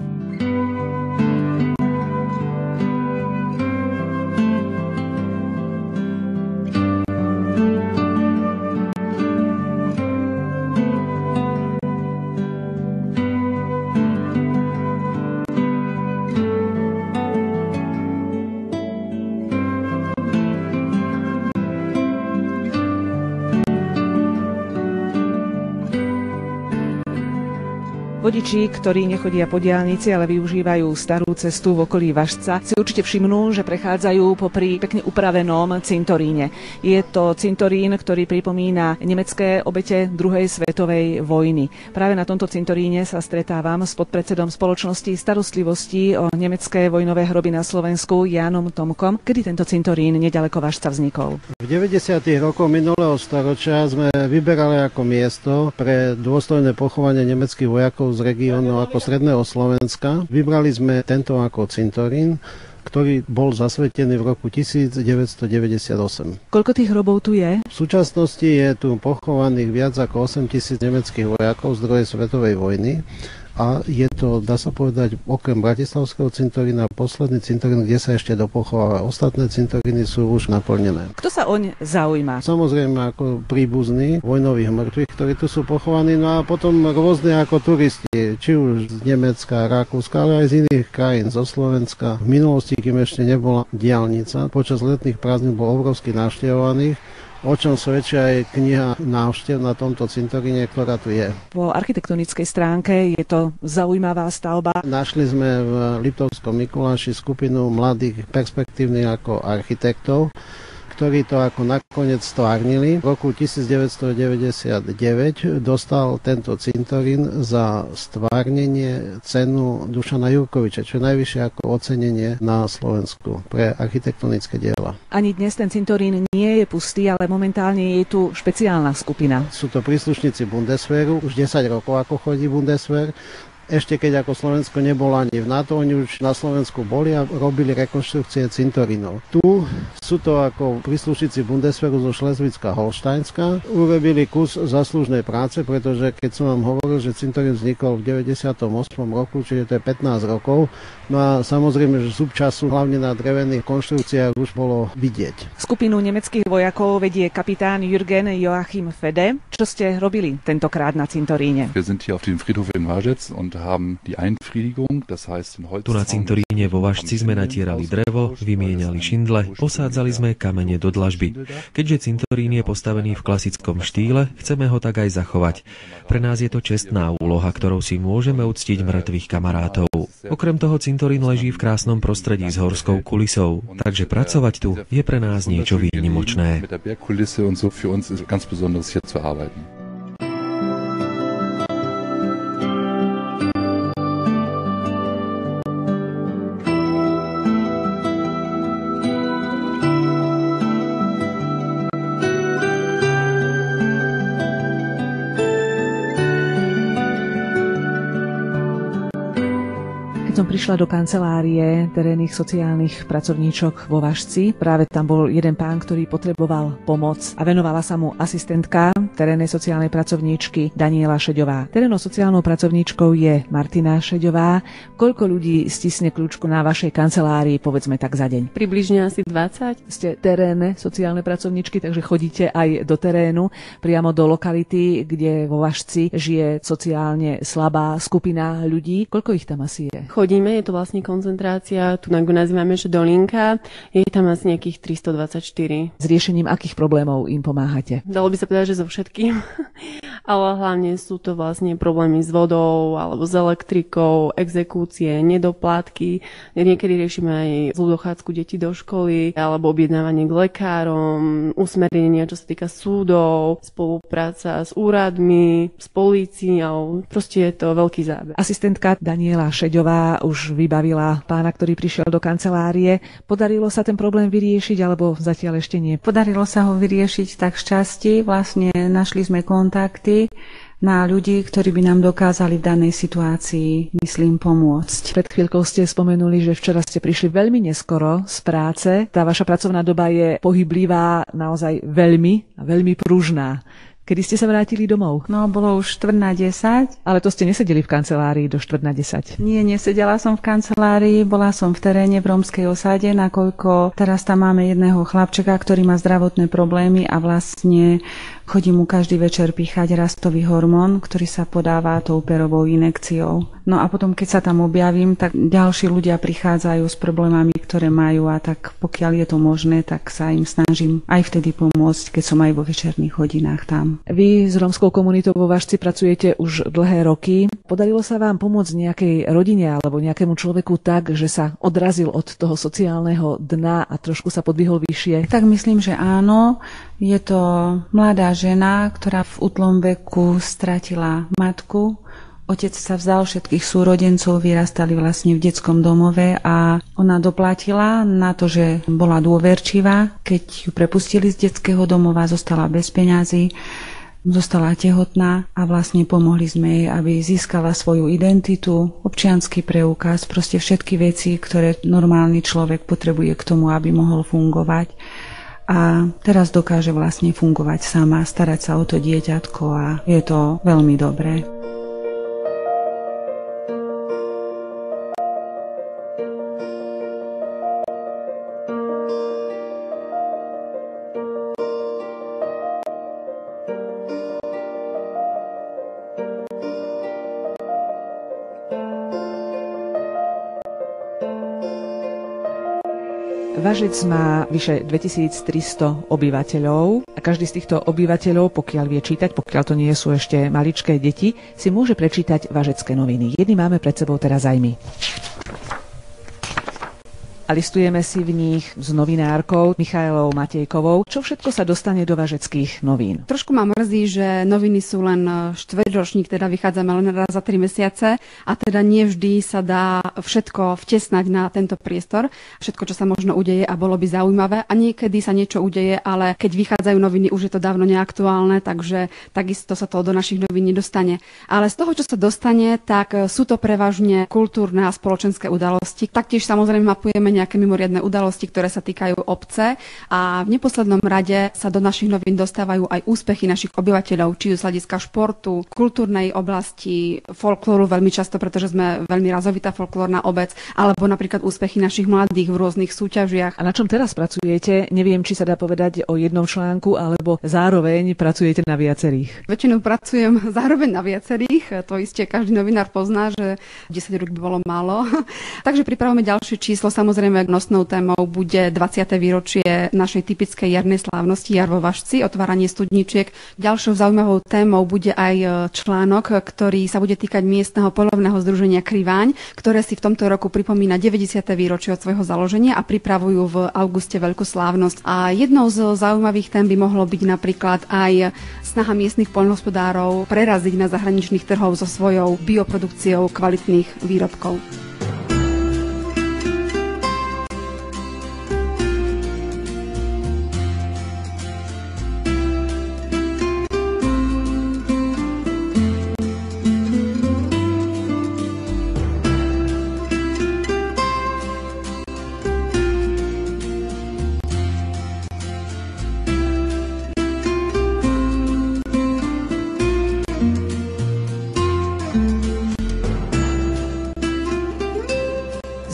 Vodiči, ktorí nechodia po diaľnici, ale využívajú starú cestu v okolí Važca, si určite všimnú, že prechádzajú popri pekne upravenom cintoríne. Je to cintorín, ktorý pripomína nemecké obete druhej svetovej vojny. Práve na tomto cintoríne sa stretávam s podpredsedom spoločnosti starostlivosti o nemecké vojnové hroby na Slovensku Jánom Tomkom. Kedy tento cintorín nedaleko Važca vznikol? V 90. rokoch minulého storočia sme vyberali ako miesto pre dôstojné pochovanie nemeckých vojakov z regiónu ako Stredného Slovenska. Vybrali sme tento ako cintorín, ktorý bol zasvetený v roku 1998. Koľko tých hrobov tu je? V súčasnosti je tu pochovaných viac ako 8 000 nemeckých vojakov z druhej svetovej vojny. A je to, dá sa povedať, okrem Bratislavského cintorína posledný cintorín, kde sa ešte dopochováva. Ostatné cintoríny sú už naplnené. Kto sa oň zaujíma? Samozrejme ako príbuzní vojnových mŕtvych, ktorí tu sú pochovaní, no a potom rôzne ako turisti, či už z Nemecka, Rakúska, ale aj z iných krajín, zo Slovenska. V minulosti, kým ešte nebola diaľnica, počas letných prázdnin bol obrovsky navštevovaných, o čom svedčí aj kniha návštev na tomto cintoríne, ktorá tu je. Po architektonickej stránke je to zaujímavá stavba. Našli sme v Liptovskom Mikuláši skupinu mladých perspektívnych ako architektov, ktorí to ako nakoniec stvárnili. V roku 1999 dostal tento cintorín za stvárnenie cenu Dušana Jurkoviča, čo je najvyššie ako ocenenie na Slovensku pre architektonické diela. Ani dnes ten cintorín nie je pustý, ale momentálne je tu špeciálna skupina. Sú to príslušníci Bundeswehru, už 10 rokov ako chodí Bundeswehr. Ešte keď ako Slovensko nebolo ani v NATO, oni už na Slovensku boli a robili rekonštrukcie cintorínov. Tu sú to ako príslušníci Bundeswehru zo Šlezvicka Holštajnska. Urobili kus zaslužnej práce, pretože keď som vám hovoril, že cintorín vznikol v 98. roku, čiže to je 15 rokov, no a samozrejme, že subčasu hlavne na drevených konštrukciách už bolo vidieť. Skupinu nemeckých vojakov vedie kapitán Jürgen Joachim Fede. Čo ste robili tentokrát na cintoríne? Wir sind hier auf dem Friedhof in Vážec und haben die Einfriedigung, das heißt den Holz. Tu na cintoríne vo Vážci sme natierali drevo, vymieniali šindle, posádzali sme kamene do dlažby. Keďže cintorín je postavený v klasickom štýle, chceme ho tak aj zachovať. Pre nás je to čestná úloha, ktorou si môžeme uctiť mŕtvych kamarátov. Okrem toho cintorín leží v krásnom prostredí s horskou kulisou, takže pracovať tu je pre nás niečo výnimočné. Mit der Bergkulisse und so für uns ist ganz besonderes hier zu arbeiten. Keď som prišla do kancelárie terénnych sociálnych pracovníčok vo Vážci, práve tam bol jeden pán, ktorý potreboval pomoc a venovala sa mu asistentka terénnej sociálnej pracovníčky Daniela Šeďová. Terénnou sociálnou pracovníčkou je Martina Šeďová. Koľko ľudí stisne kľúčku na vašej kancelárii, povedzme tak za deň? Približne asi 20. Ste terénne sociálne pracovníčky, takže chodíte aj do terénu, priamo do lokality, kde vo Vážci žije sociálne slabá skupina ľudí. Koľko ich tam asi je? Chodíme, je to vlastne koncentrácia, tu nazývame, že Dolinka, je tam asi nejakých 324. S riešením akých problémov im pomáhate? Dalo by sa povedať, že so všetkým, ale hlavne sú to vlastne problémy s vodou, alebo s elektrikou, exekúcie, nedoplatky. Niekedy riešime aj zlú dochádzku detí do školy, alebo objednávanie k lekárom, usmernenia, čo sa týka súdov, spolupráca s úradmi, s políciou, proste je to veľký záber. Asistentka Daniela Šeďová už vybavila pána, ktorý prišiel do kancelárie. Podarilo sa ten problém vyriešiť, alebo zatiaľ ešte nie? Podarilo sa ho vyriešiť tak šťastí. Vlastne našli sme kontakty na ľudí, ktorí by nám dokázali v danej situácii, myslím, pomôcť. Pred chvíľkou ste spomenuli, že včera ste prišli veľmi neskoro z práce. Tá vaša pracovná doba je pohyblivá, naozaj veľmi pružná. Kedy ste sa vrátili domov? No, bolo už 9:45. Ale to ste nesedeli v kancelárii do 9:45. Nie, nesedela som v kancelárii, bola som v teréne v rómskej osade, nakoľko teraz tam máme jedného chlapčeka, ktorý má zdravotné problémy a vlastne chodí mu každý večer píchať rastový hormón, ktorý sa podáva tou perovou inekciou. No a potom, keď sa tam objavím, tak ďalší ľudia prichádzajú s problémami, ktoré majú a tak pokiaľ je to možné, tak sa im snažím aj vtedy pomôcť, keď som aj vo večerných hodinách tam. Vy s rómskou komunitou vo Vážci pracujete už dlhé roky. Podarilo sa vám pomôcť nejakej rodine alebo nejakému človeku tak, že sa odrazil od toho sociálneho dna a trošku sa podvihol vyššie? Tak myslím, že áno. Je to mladá žena, ktorá v útlom veku stratila matku. Otec sa vzdal všetkých súrodencov, vyrastali vlastne v detskom domove a ona doplatila na to, že bola dôverčivá. Keď ju prepustili z detského domova, zostala bez peňazí, zostala tehotná a vlastne pomohli sme jej, aby získala svoju identitu, občiansky preukaz, proste všetky veci, ktoré normálny človek potrebuje k tomu, aby mohol fungovať. A teraz dokáže vlastne fungovať sama, starať sa o to dieťatko a je to veľmi dobré. Vážec má vyše 2300 obyvateľov a každý z týchto obyvateľov, pokiaľ vie čítať, pokiaľ to nie sú ešte maličké deti, si môže prečítať Vážecké noviny. Jedny máme pred sebou teraz aj my. A a listujeme si v nich s novinárkou Michaelou Matejkovou. Čo všetko sa dostane do Važeckých novín? Trošku ma mrzí, že noviny sú len štvrťročník, teda vychádzame len raz za 3 mesiace a teda nie vždy sa dá všetko vtesnať na tento priestor. Všetko, čo sa možno udeje a bolo by zaujímavé a niekedy sa niečo udeje, ale keď vychádzajú noviny, už je to dávno neaktuálne, takže takisto sa to do našich novín nedostane. Ale z toho, čo sa dostane, tak sú to prevažne kultúrne a spoločenské udalosti. Taktiež samozrejme mapujeme nejaké mimoriadne udalosti, ktoré sa týkajú obce a v neposlednom rade sa do našich novín dostávajú aj úspechy našich obyvateľov, či z hľadiska športu, kultúrnej oblasti, folklóru veľmi často, pretože sme veľmi razovitá folklórna obec, alebo napríklad úspechy našich mladých v rôznych súťažiach. A na čom teraz pracujete? Neviem, či sa dá povedať o jednom článku, alebo zároveň pracujete na viacerých. Väčšinou pracujem zároveň na viacerých, to iste každý novinár pozná, že 10 rok by bolo málo. Takže pripravujeme ďalšie číslo, samozrejme nosnou témou bude 20. výročie našej typickej jarnej slávnosti Jar vo Važci, otváranie studničiek. Ďalšou zaujímavou témou bude aj článok, ktorý sa bude týkať miestneho poľovného združenia Kriváň, ktoré si v tomto roku pripomína 90. výročie od svojho založenia a pripravujú v auguste veľkú slávnosť. A jednou z zaujímavých tém by mohlo byť napríklad aj snaha miestnych poľnohospodárov preraziť na zahraničných trhov so svojou bioprodukciou kvalitných výrobkov.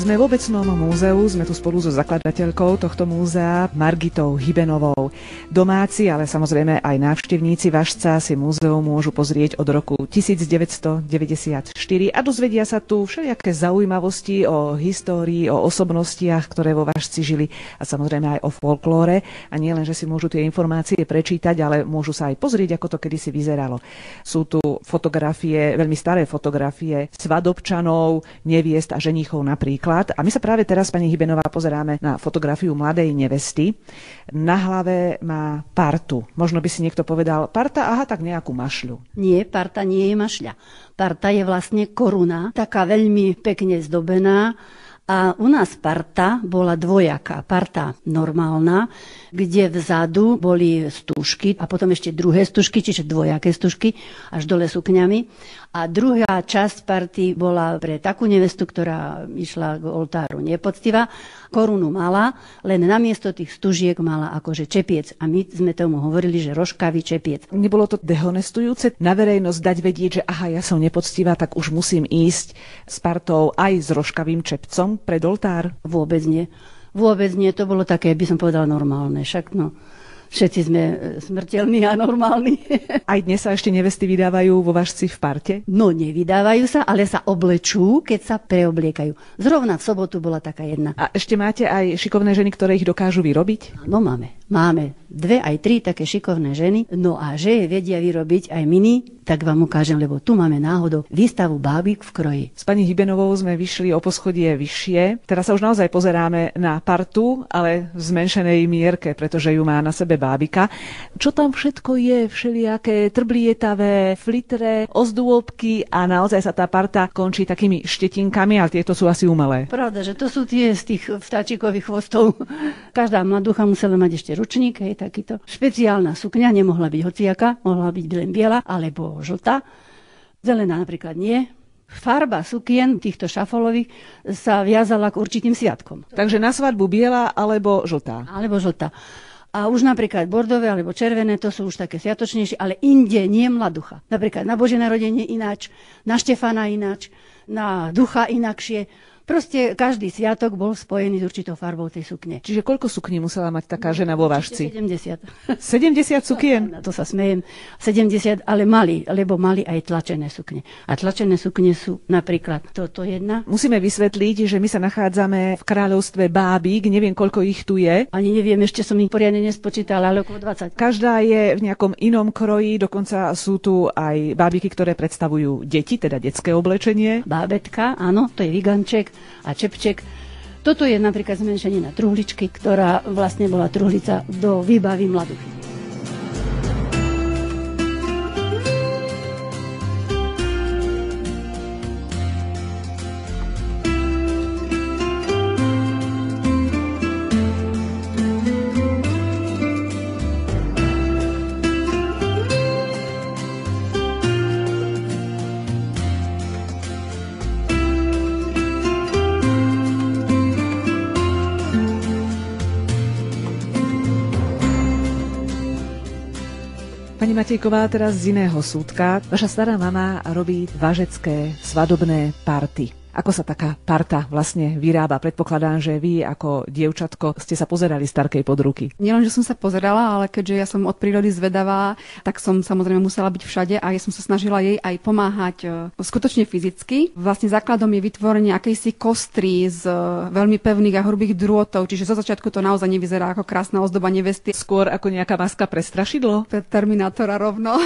Sme v obecnom múzeu, sme tu spolu so zakladateľkou tohto múzea Margitou Hybenovou. Domáci, ale samozrejme aj návštevníci Važca si múzeum môžu pozrieť od roku 1994 a dozvedia sa tu všelijaké zaujímavosti o histórii, o osobnostiach, ktoré vo Važci žili a samozrejme aj o folklóre. A nie len, že si môžu tie informácie prečítať, ale môžu sa aj pozrieť, ako to kedysi vyzeralo. Sú tu fotografie, veľmi staré fotografie svadobčanov, neviest a ženíchov napríklad. A my sa práve teraz, pani Hybenová, pozeráme na fotografiu mladej nevesty. Na hlave má partu. Možno by si niekto povedal, parta, aha, tak nejakú mašľu. Nie, parta nie je mašľa. Parta je vlastne koruna, taká veľmi pekne zdobená. A u nás parta bola dvojaká. Parta normálna, kde vzadu boli stužky a potom ešte druhé stužky, čiže dvojaké stužky, až dole sukňami. A druhá časť party bola pre takú nevestu, ktorá išla k oltáru nepoctivá. Korunu mala, len namiesto tých stužiek mala akože čepiec. A my sme tomu hovorili, že rožkavý čepiec. Nebolo to dehonestujúce na verejnosť dať vedieť, že aha, ja som nepoctivá, tak už musím ísť s partou aj s rožkavým čepcom pred oltár? Vôbec nie. Vôbec nie, to bolo také, by som povedala, normálne. Však no, všetci sme smrteľní a normálni. Aj dnes sa ešte nevesty vydávajú vo Važci v parte? No, nevydávajú sa, ale sa oblečú, keď sa preobliekajú. Zrovna v sobotu bola taká jedna. A ešte máte aj šikovné ženy, ktoré ich dokážu vyrobiť? No, máme. Máme 2 aj 3 také šikovné ženy. No a že je vedia vyrobiť aj mini, tak vám ukážem, lebo tu máme náhodou výstavu bábik v kroji. S pani Hybenovou sme vyšli o poschodie vyššie. Teraz sa už naozaj pozeráme na partu, ale v zmenšenej mierke, pretože ju má na sebe bábika. Čo tam všetko je? Všelijaké trblietavé, flitre, ozdôbky a naozaj sa tá parta končí takými štetinkami, ale tieto sú asi umelé. Pravda, že to sú tie z tých vtáčikových chvostov. Každá mladúcha musela mať ešte ručník, hej, takýto. Špeciálna sukňa nemohla byť hociaka, mohla byť len biela alebo žltá. Zelená napríklad nie. Farba sukien týchto šafolových sa viazala k určitým sviatkom. Takže na svadbu biela alebo žltá? Alebo žltá. A už napríklad bordové alebo červené, to sú už také sviatočnejšie, ale inde nie mladucha. Napríklad na Božie narodenie ináč, na Štefana ináč, na ducha inakšie. Proste každý sviatok bol spojený s určitou farbou tej sukne. Čiže koľko sukní musela mať taká žena vo Važci? 70. 70 sukien? To sa smejem. 70, ale mali, lebo mali aj tlačené sukne. A tlačené sukne sú napríklad toto jedna. Musíme vysvetliť, že my sa nachádzame v kráľovstve bábik, neviem koľko ich tu je. Ani neviem, ešte som ich poriadne nespočítala, ale okolo 20. Každá je v nejakom inom kroji, dokonca sú tu aj bábiky, ktoré predstavujú deti, teda detské oblečenie. Bábetka, áno, to je viganček a čepček. Toto je napríklad zmenšenina truhličky, ktorá vlastne bola truhlica do výbavy mladuchy. Pani Matejková, teraz z iného súdka. Vaša stará mama robí vážecké svadobné party. Ako sa taká parta vlastne vyrába? Predpokladám, že vy ako dievčatko ste sa pozerali starkej pod ruky. Nielen, že som sa pozerala, ale keďže ja som od prírody zvedavá, tak som samozrejme musela byť všade a ja som sa snažila jej aj pomáhať skutočne fyzicky. Vlastne základom je vytvorenie akejsi kostry z veľmi pevných a hrubých drôtov, čiže zo začiatku to naozaj nevyzerá ako krásna ozdoba nevesty. Skôr ako nejaká maska pre strašidlo? Terminátora rovno.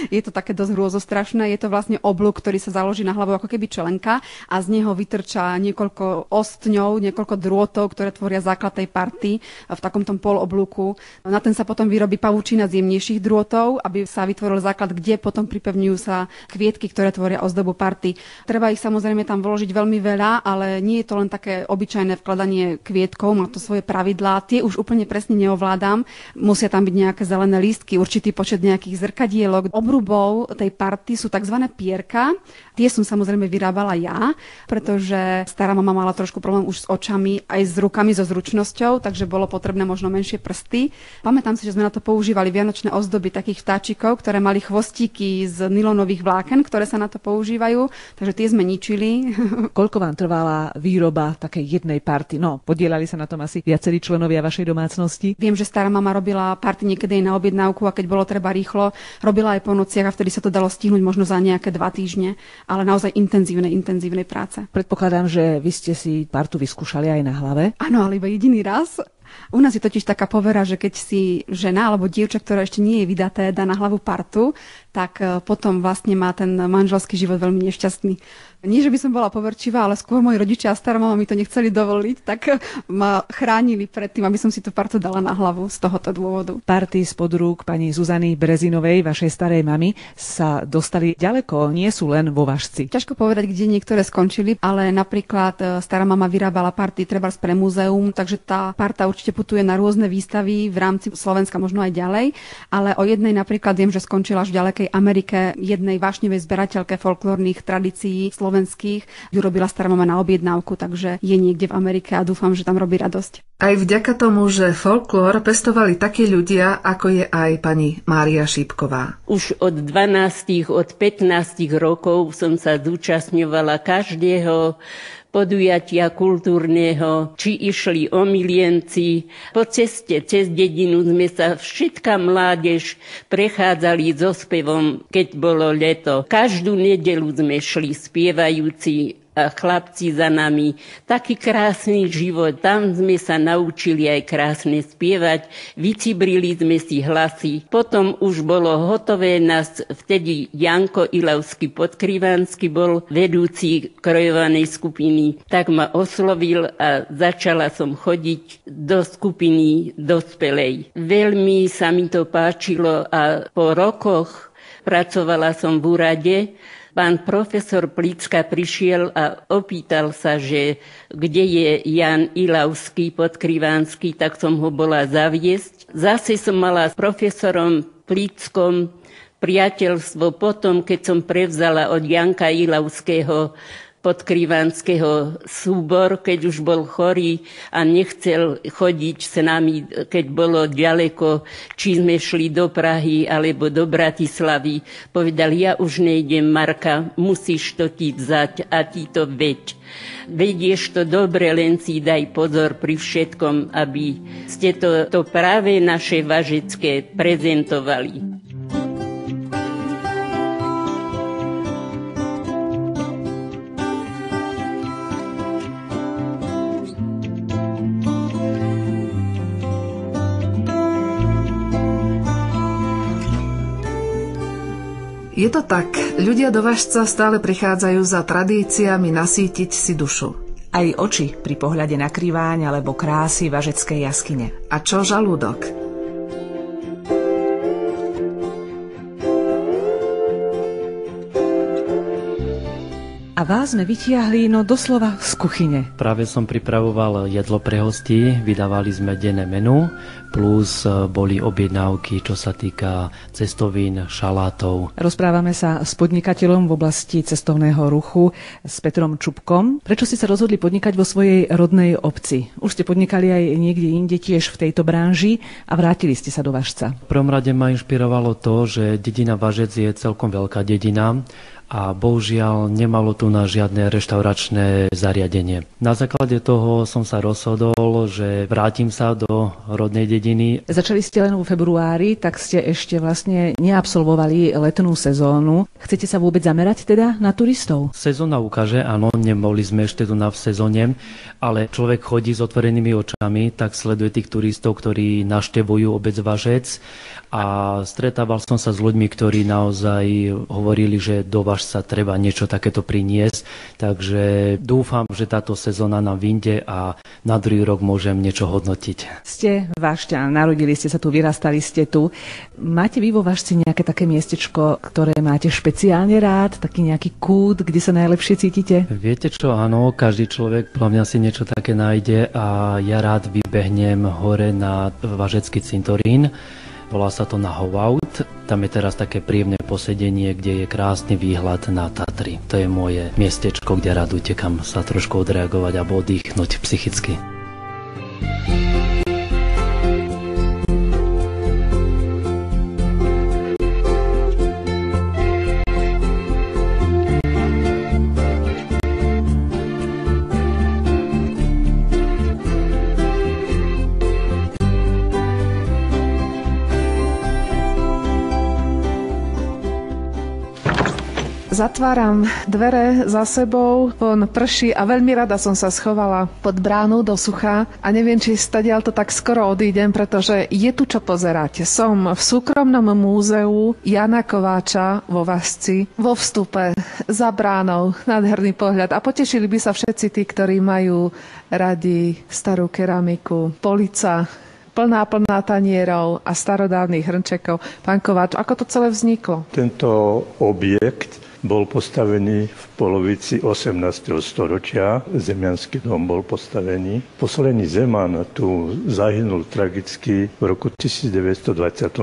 Je to také dosť hrôzostrašné. Je to vlastne oblúk, ktorý sa založí na hlavu ako keby čelenka a z neho vytrčá niekoľko ostňov, niekoľko drôtov, ktoré tvoria základ tej party v takomto poloblúku. Na ten sa potom vyrobí pavučina z jemnejších drôtov, aby sa vytvoril základ, kde potom pripevňujú sa kvietky, ktoré tvoria ozdobu party. Treba ich samozrejme tam vložiť veľmi veľa, ale nie je to len také obyčajné vkladanie kvietkov, má to svoje pravidlá. Tie už úplne presne neovládam. Musia tam byť nejaké zelené lístky, určitý počet nejakých zrkadielok. Obrubou tej party sú tzv. Pierka. Tie som samozrejme vyrábala ja, pretože stará mama mala trošku problém už s očami, aj s rukami, so zručnosťou, takže bolo potrebné možno menšie prsty. Pamätám si, že sme na to používali vianočné ozdoby takých vtáčikov, ktoré mali chvostíky z nylonových vláken, ktoré sa na to používajú, takže tie sme ničili. Koľko vám trvala výroba takej jednej party? No, podielali sa na tom asi viacerí členovia vašej domácnosti. Viem, že stará mama robila party niekedy aj na objednávku a keď bolo treba rýchlo, robila aj po nociach a vtedy sa to dalo stihnúť možno za nejaké 2 týždne, ale naozaj intenzívnej práce. Predpokladám, že vy ste si partu vyskúšali aj na hlave. Áno, ale iba jediný raz. U nás je totiž taká povera, že keď si žena alebo dievča, ktorá ešte nie je vydaté, dá na hlavu partu, tak potom vlastne má ten manželský život veľmi nešťastný. Nie, že by som bola poverčivá, ale skôr moji rodičia a stará mama mi to nechceli dovoliť, tak ma chránili pred tým, aby som si tú partu dala na hlavu z tohoto dôvodu. Party spod rúk pani Zuzany Brezinovej, vašej starej mamy, sa dostali ďaleko, nie sú len vo Važci. Ťažko povedať, kde niektoré skončili, ale napríklad stará mama vyrábala party trebárs pre múzeum, takže tá parta určite putuje na rôzne výstavy v rámci Slovenska, možno aj ďalej, ale o jednej napríklad viem, že skončila až v ďalekej Amerike, jednej vášnevej zberateľke folklórnych tradícií slovenských, ju robila stará mama na objednávku, takže je niekde v Amerike a dúfam, že tam robí radosť. Aj vďaka tomu, že folklór pestovali takí ľudia, ako je aj pani Mária Šípková. Už od 15 rokov som sa zúčastňovala každého podujatia kultúrneho, či išli omilienci. Po ceste cez dedinu sme sa všetká mládež prechádzali so spevom, keď bolo leto. Každú nedeľu sme šli spievajúci a chlapci za nami. Taký krásny život. Tam sme sa naučili aj krásne spievať. Vycibrili sme si hlasy. Potom už bolo hotové nás. Vtedy Janko Ilavský Podkrivánsky bol vedúci krojovanej skupiny. Tak ma oslovil a začala som chodiť do skupiny dospelej. Veľmi sa mi to páčilo a po rokoch pracovala som v úrade. Pán profesor Plicka prišiel a opýtal sa, že kde je Jan Ilavský Podkrivánsky, tak som ho bola zaviesť. Zase som mala s profesorom Plickom priateľstvo potom, keď som prevzala od Janka Ilavského Podkrivánskeho súbor, keď už bol chorý a nechcel chodiť s nami, keď bolo ďaleko, či sme šli do Prahy alebo do Bratislavy. Povedal, ja už nejdem, Marka, musíš to ti vzať a ti to veď. Vedieš to dobre, len si daj pozor pri všetkom, aby ste to práve naše važecké prezentovali. Je to tak, ľudia do Važca stále prichádzajú za tradíciami nasýtiť si dušu. Aj oči pri pohľade na Kriváň alebo krásy Važeckej jaskyne. A čo žalúdok? A vás sme vytiahli, no doslova z kuchyne. Práve som pripravoval jedlo pre hostí, vydávali sme denné menu, plus boli objednávky, čo sa týka cestovín, šalátov. Rozprávame sa s podnikateľom v oblasti cestovného ruchu, s Petrom Čupkom. Prečo ste sa rozhodli podnikať vo svojej rodnej obci? Už ste podnikali aj niekde inde tiež v tejto branži a vrátili ste sa do Važca. V prvom rade ma inšpirovalo to, že dedina Važec je celkom veľká dedina, a bohužiaľ nemalo tu na žiadne reštauračné zariadenie. Na základe toho som sa rozhodol, že vrátim sa do rodnej dediny. Začali ste len vo februári, tak ste ešte vlastne neabsolvovali letnú sezónu. Chcete sa vôbec zamerať teda na turistov? Sezóna ukáže, áno, neboli sme ešte tu v sezóne, ale človek chodí s otvorenými očami, tak sleduje tých turistov, ktorí navštevujú obec Važec, a stretával som sa s ľuďmi, ktorí naozaj hovorili, že do Važca treba niečo takéto priniesť, takže dúfam, že táto sezóna nám vyjde a na druhý rok môžem niečo hodnotiť. Ste Važťan, narodili ste sa tu, vyrastali ste tu. Máte vy vo Važci nejaké také miestečko, ktoré máte špeciálne rád, taký nejaký kút, kde sa najlepšie cítite? Viete čo, áno, každý človek podľa mňa si niečo také nájde a ja rád vybehnem hore na Važecký cintorín. Volá sa to na Hovaut. Tam je teraz také príjemné posedenie, kde je krásny výhľad na Tatry. To je moje miestečko, kde rád utekam sa trošku odreagovať alebo oddychnúť psychicky. Zatváram dvere za sebou, von prší a veľmi rada som sa schovala pod bránu do sucha a neviem, či stadiaľ to tak skoro odídem, pretože je tu čo pozerať. Som v súkromnom múzeu Jana Kováča vo Važci, vo vstupe za bránou, nádherný pohľad a potešili by sa všetci tí, ktorí majú radi starú keramiku, polica plná tanierov a starodávnych hrnčekov. Pán Kováč, ako to celé vzniklo? Tento objekt bol postavený v polovici 18. storočia. Zemiansky dom bol postavený. Posledný Zeman tu zahynul tragicky v roku 1925.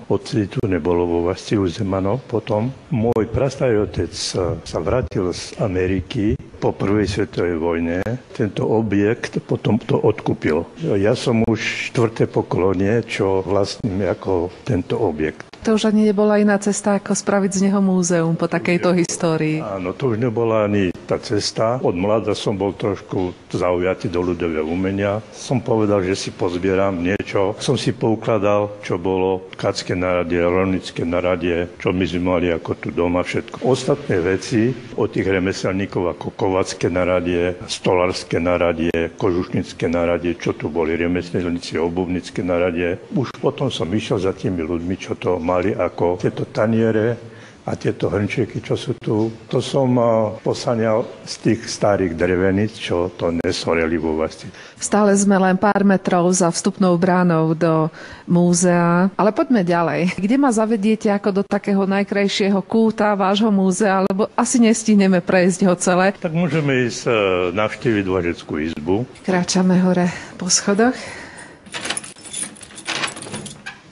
Odtedy tu nebolo vo Važci už Zemanov. Potom môj prastarý otec sa vrátil z Ameriky po prvej svetovej vojne. Tento objekt potom to odkúpil. Ja som už 4. pokolenie, čo vlastním ako tento objekt. To už ani nebola iná cesta, ako spraviť z neho múzeum po takejto histórii. Áno, to už nebola ani tá cesta. Od mladá som bol trošku zaujatý do ľudového umenia. Som povedal, že si pozbieram niečo. Som si poukladal, čo bolo kacké naradie, rolnické naradie, čo my sme mali ako tu doma všetko. Ostatné veci od tých remeselníkov ako kovacké naradie, stolárske naradie, kožušnické naradie, čo tu boli remeselníci, obuvnické naradie. Už potom som išiel za tými ľuďmi, čo to mali ako tieto taniere a tieto hrnčeky, čo sú tu. To som posáňal z tých starých dreveníc, čo to nesoreli vo Važci. Stále sme len pár metrov za vstupnou bránou do múzea, ale poďme ďalej. Kde ma zavediete ako do takého najkrajšieho kúta vášho múzea, lebo asi nestihneme prejsť ho celé. Tak môžeme ísť navštíviť Važeckú izbu. Kráčame hore po schodoch.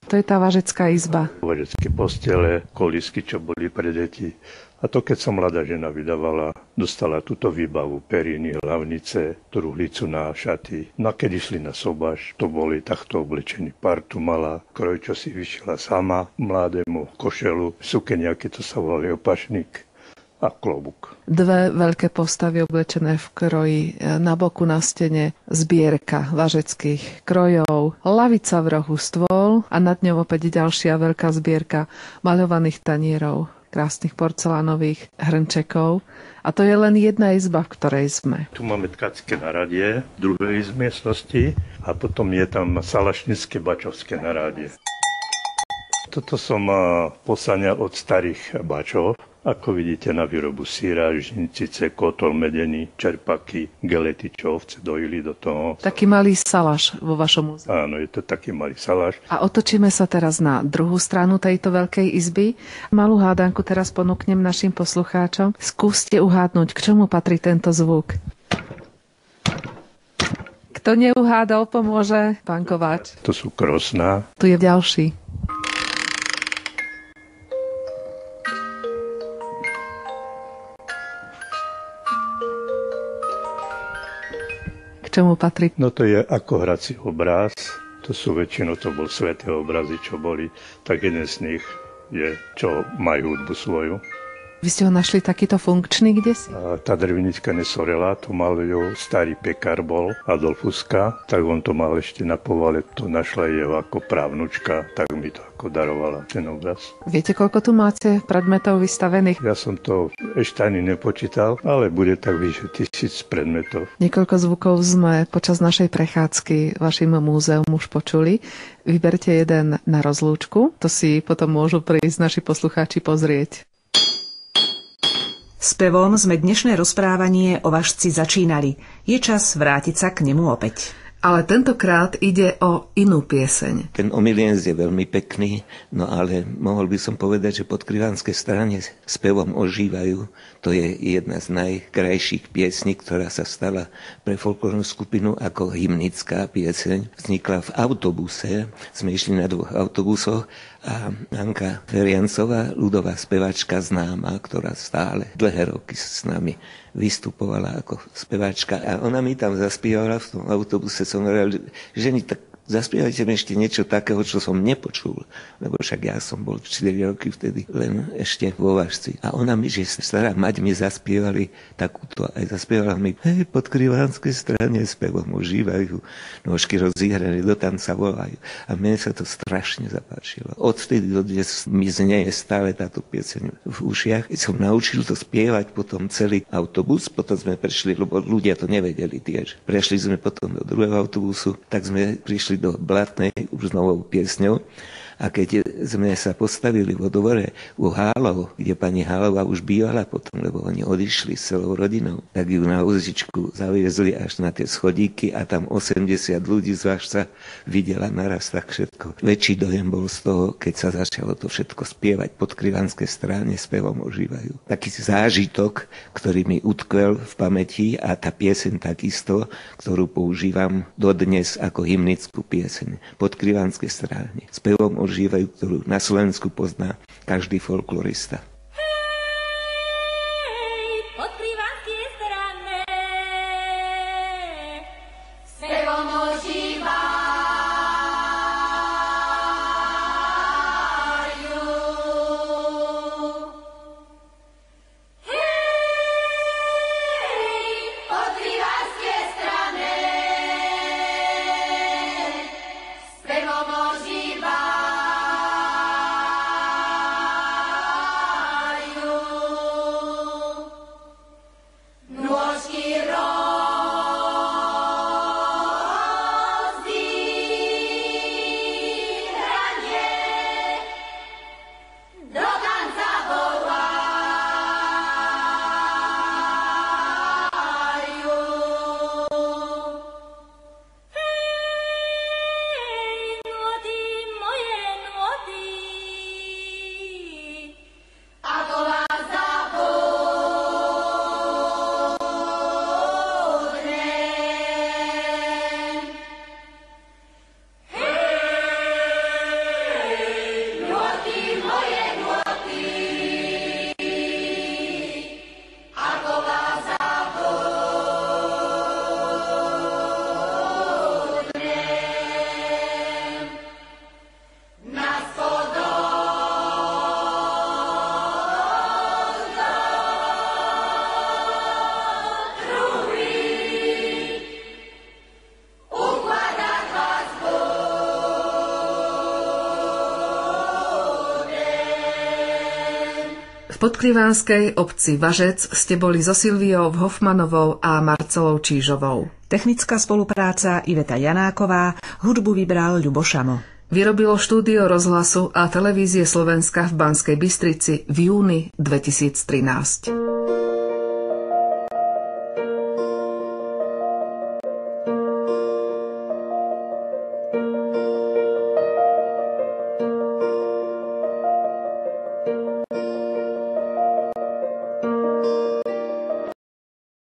To je tá Važecká izba. Važecké postele, kolísky, čo boli pre deti. A to, keď som mladá žena vydávala, dostala túto výbavu, periny, hlavnice, truhlicu na šaty. No a keď išli na sobáš, to boli takto oblečení. Partu mala, kroj, čo si vyšila sama, mladému košelu, sukeniaky, to sa volali opašník a klobúk. Dve veľké postavy oblečené v kroji, na boku na stene zbierka važeckých krojov, lavica v rohu, stôl a nad ňou opäť ďalšia veľká zbierka maľovaných tanierov, krásnych porcelánových hrnčekov. A to je len jedna izba, v ktorej sme. Tu máme tkačské naradie, v druhej miestnosti a potom je tam salašnické bačovské naradie. Toto som posáňal od starých bačov ako vidíte, na výrobu syra, žničice, kotol medený, čerpaky, gelety, čo ovce dojili do toho. Taký malý salaš vo vašom múzeu. Áno, je to taký malý salaš. A otočíme sa teraz na druhú stranu tejto veľkej izby. Malú hádanku teraz ponúknem našim poslucháčom. Skúste uhádnuť, k čomu patrí tento zvuk. Kto neuhádol, pomôže pán Kováč. To sú krosná. Tu je ďalší. K čomu patrí? No to je ako hrací obraz. To sú väčšinou, to bol sväté obrazy, čo boli. Tak jeden z nich je, čo majú hudbu svoju. Vy ste ho našli takýto funkčný kdesi? Tá drevenička nesorela, to mal ju starý pekár bol, Adolfuska, tak on to mal ešte na povale, to našla jeho ako právnučka, tak mi to ako darovala ten obraz. Viete, koľko tu máte predmetov vystavených? Ja som to ešte ani nepočítal, ale bude tak vyše 1000 predmetov. Niekoľko zvukov sme počas našej prechádzky vašim múzeum už počuli. Vyberte jeden na rozlúčku, to si potom môžu prísť naši poslucháči pozrieť. Spevom sme dnešné rozprávanie o Važci začínali. Je čas vrátiť sa k nemu opäť. Ale tentokrát ide o inú pieseň. Ten Omilienc je veľmi pekný, no ale mohol by som povedať, že pod Krivanskej strane spevom ožívajú. To je jedna z najkrajších piesní, ktorá sa stala pre folklórnu skupinu ako hymnická pieseň. Vznikla v autobuse, sme išli na 2 autobusoch a Anka Feriancová, ľudová spevačka známa, ktorá stále dlhé roky s nami vystupovala ako spevačka a ona mi tam zaspievala v tom autobuse, som hovoril, že ženy, tak zaspievajte mi ešte niečo takého, čo som nepočul, lebo však ja som bol 4 roky vtedy len ešte vo Važci. A ona mi, že stará mať mi zaspievali takúto, aj zaspievala mi, hej, pod Krivanskej strane spevom ožívajú, nôžky rozíhrané, do tanca volajú. A mne sa to strašne zapáčilo. Odvtedy do dnes mi znieje stále táto pieseň v ušiach. Som naučil to spievať potom celý autobus, potom sme prešli, lebo ľudia to nevedeli tiež. Prešli sme potom do druhého autobusu, tak sme prišli do Blatnej už s novou piesňou. A keď sme sa postavili vo dvore u Hálov, kde pani Hálová už bývala potom, lebo oni odišli s celou rodinou, tak ju na vozičku zaviezli až na tie schodíky a tam 80 ľudí z Važca videla naraz tak všetko. Väčší dojem bol z toho, keď sa začalo to všetko spievať pod Krivanskej strane, spevom ožívajú. Taký zážitok, ktorý mi utkvel v pamäti a tá pieseň takisto, ktorú používam dodnes ako hymnickú pieseň pod Krivanskej strane. Spevom ožívajú, ktorú na Slovensku pozná každý folklorista. V podkrivánskej obci Važec ste boli so Silviou Hofmanovou a Marcelou Čížovou. Technická spolupráca Iveta Janáková, hudbu vybral Ľubo Šamo. vyrobilo štúdio rozhlasu a televízie Slovenska v Banskej Bystrici v júni 2013.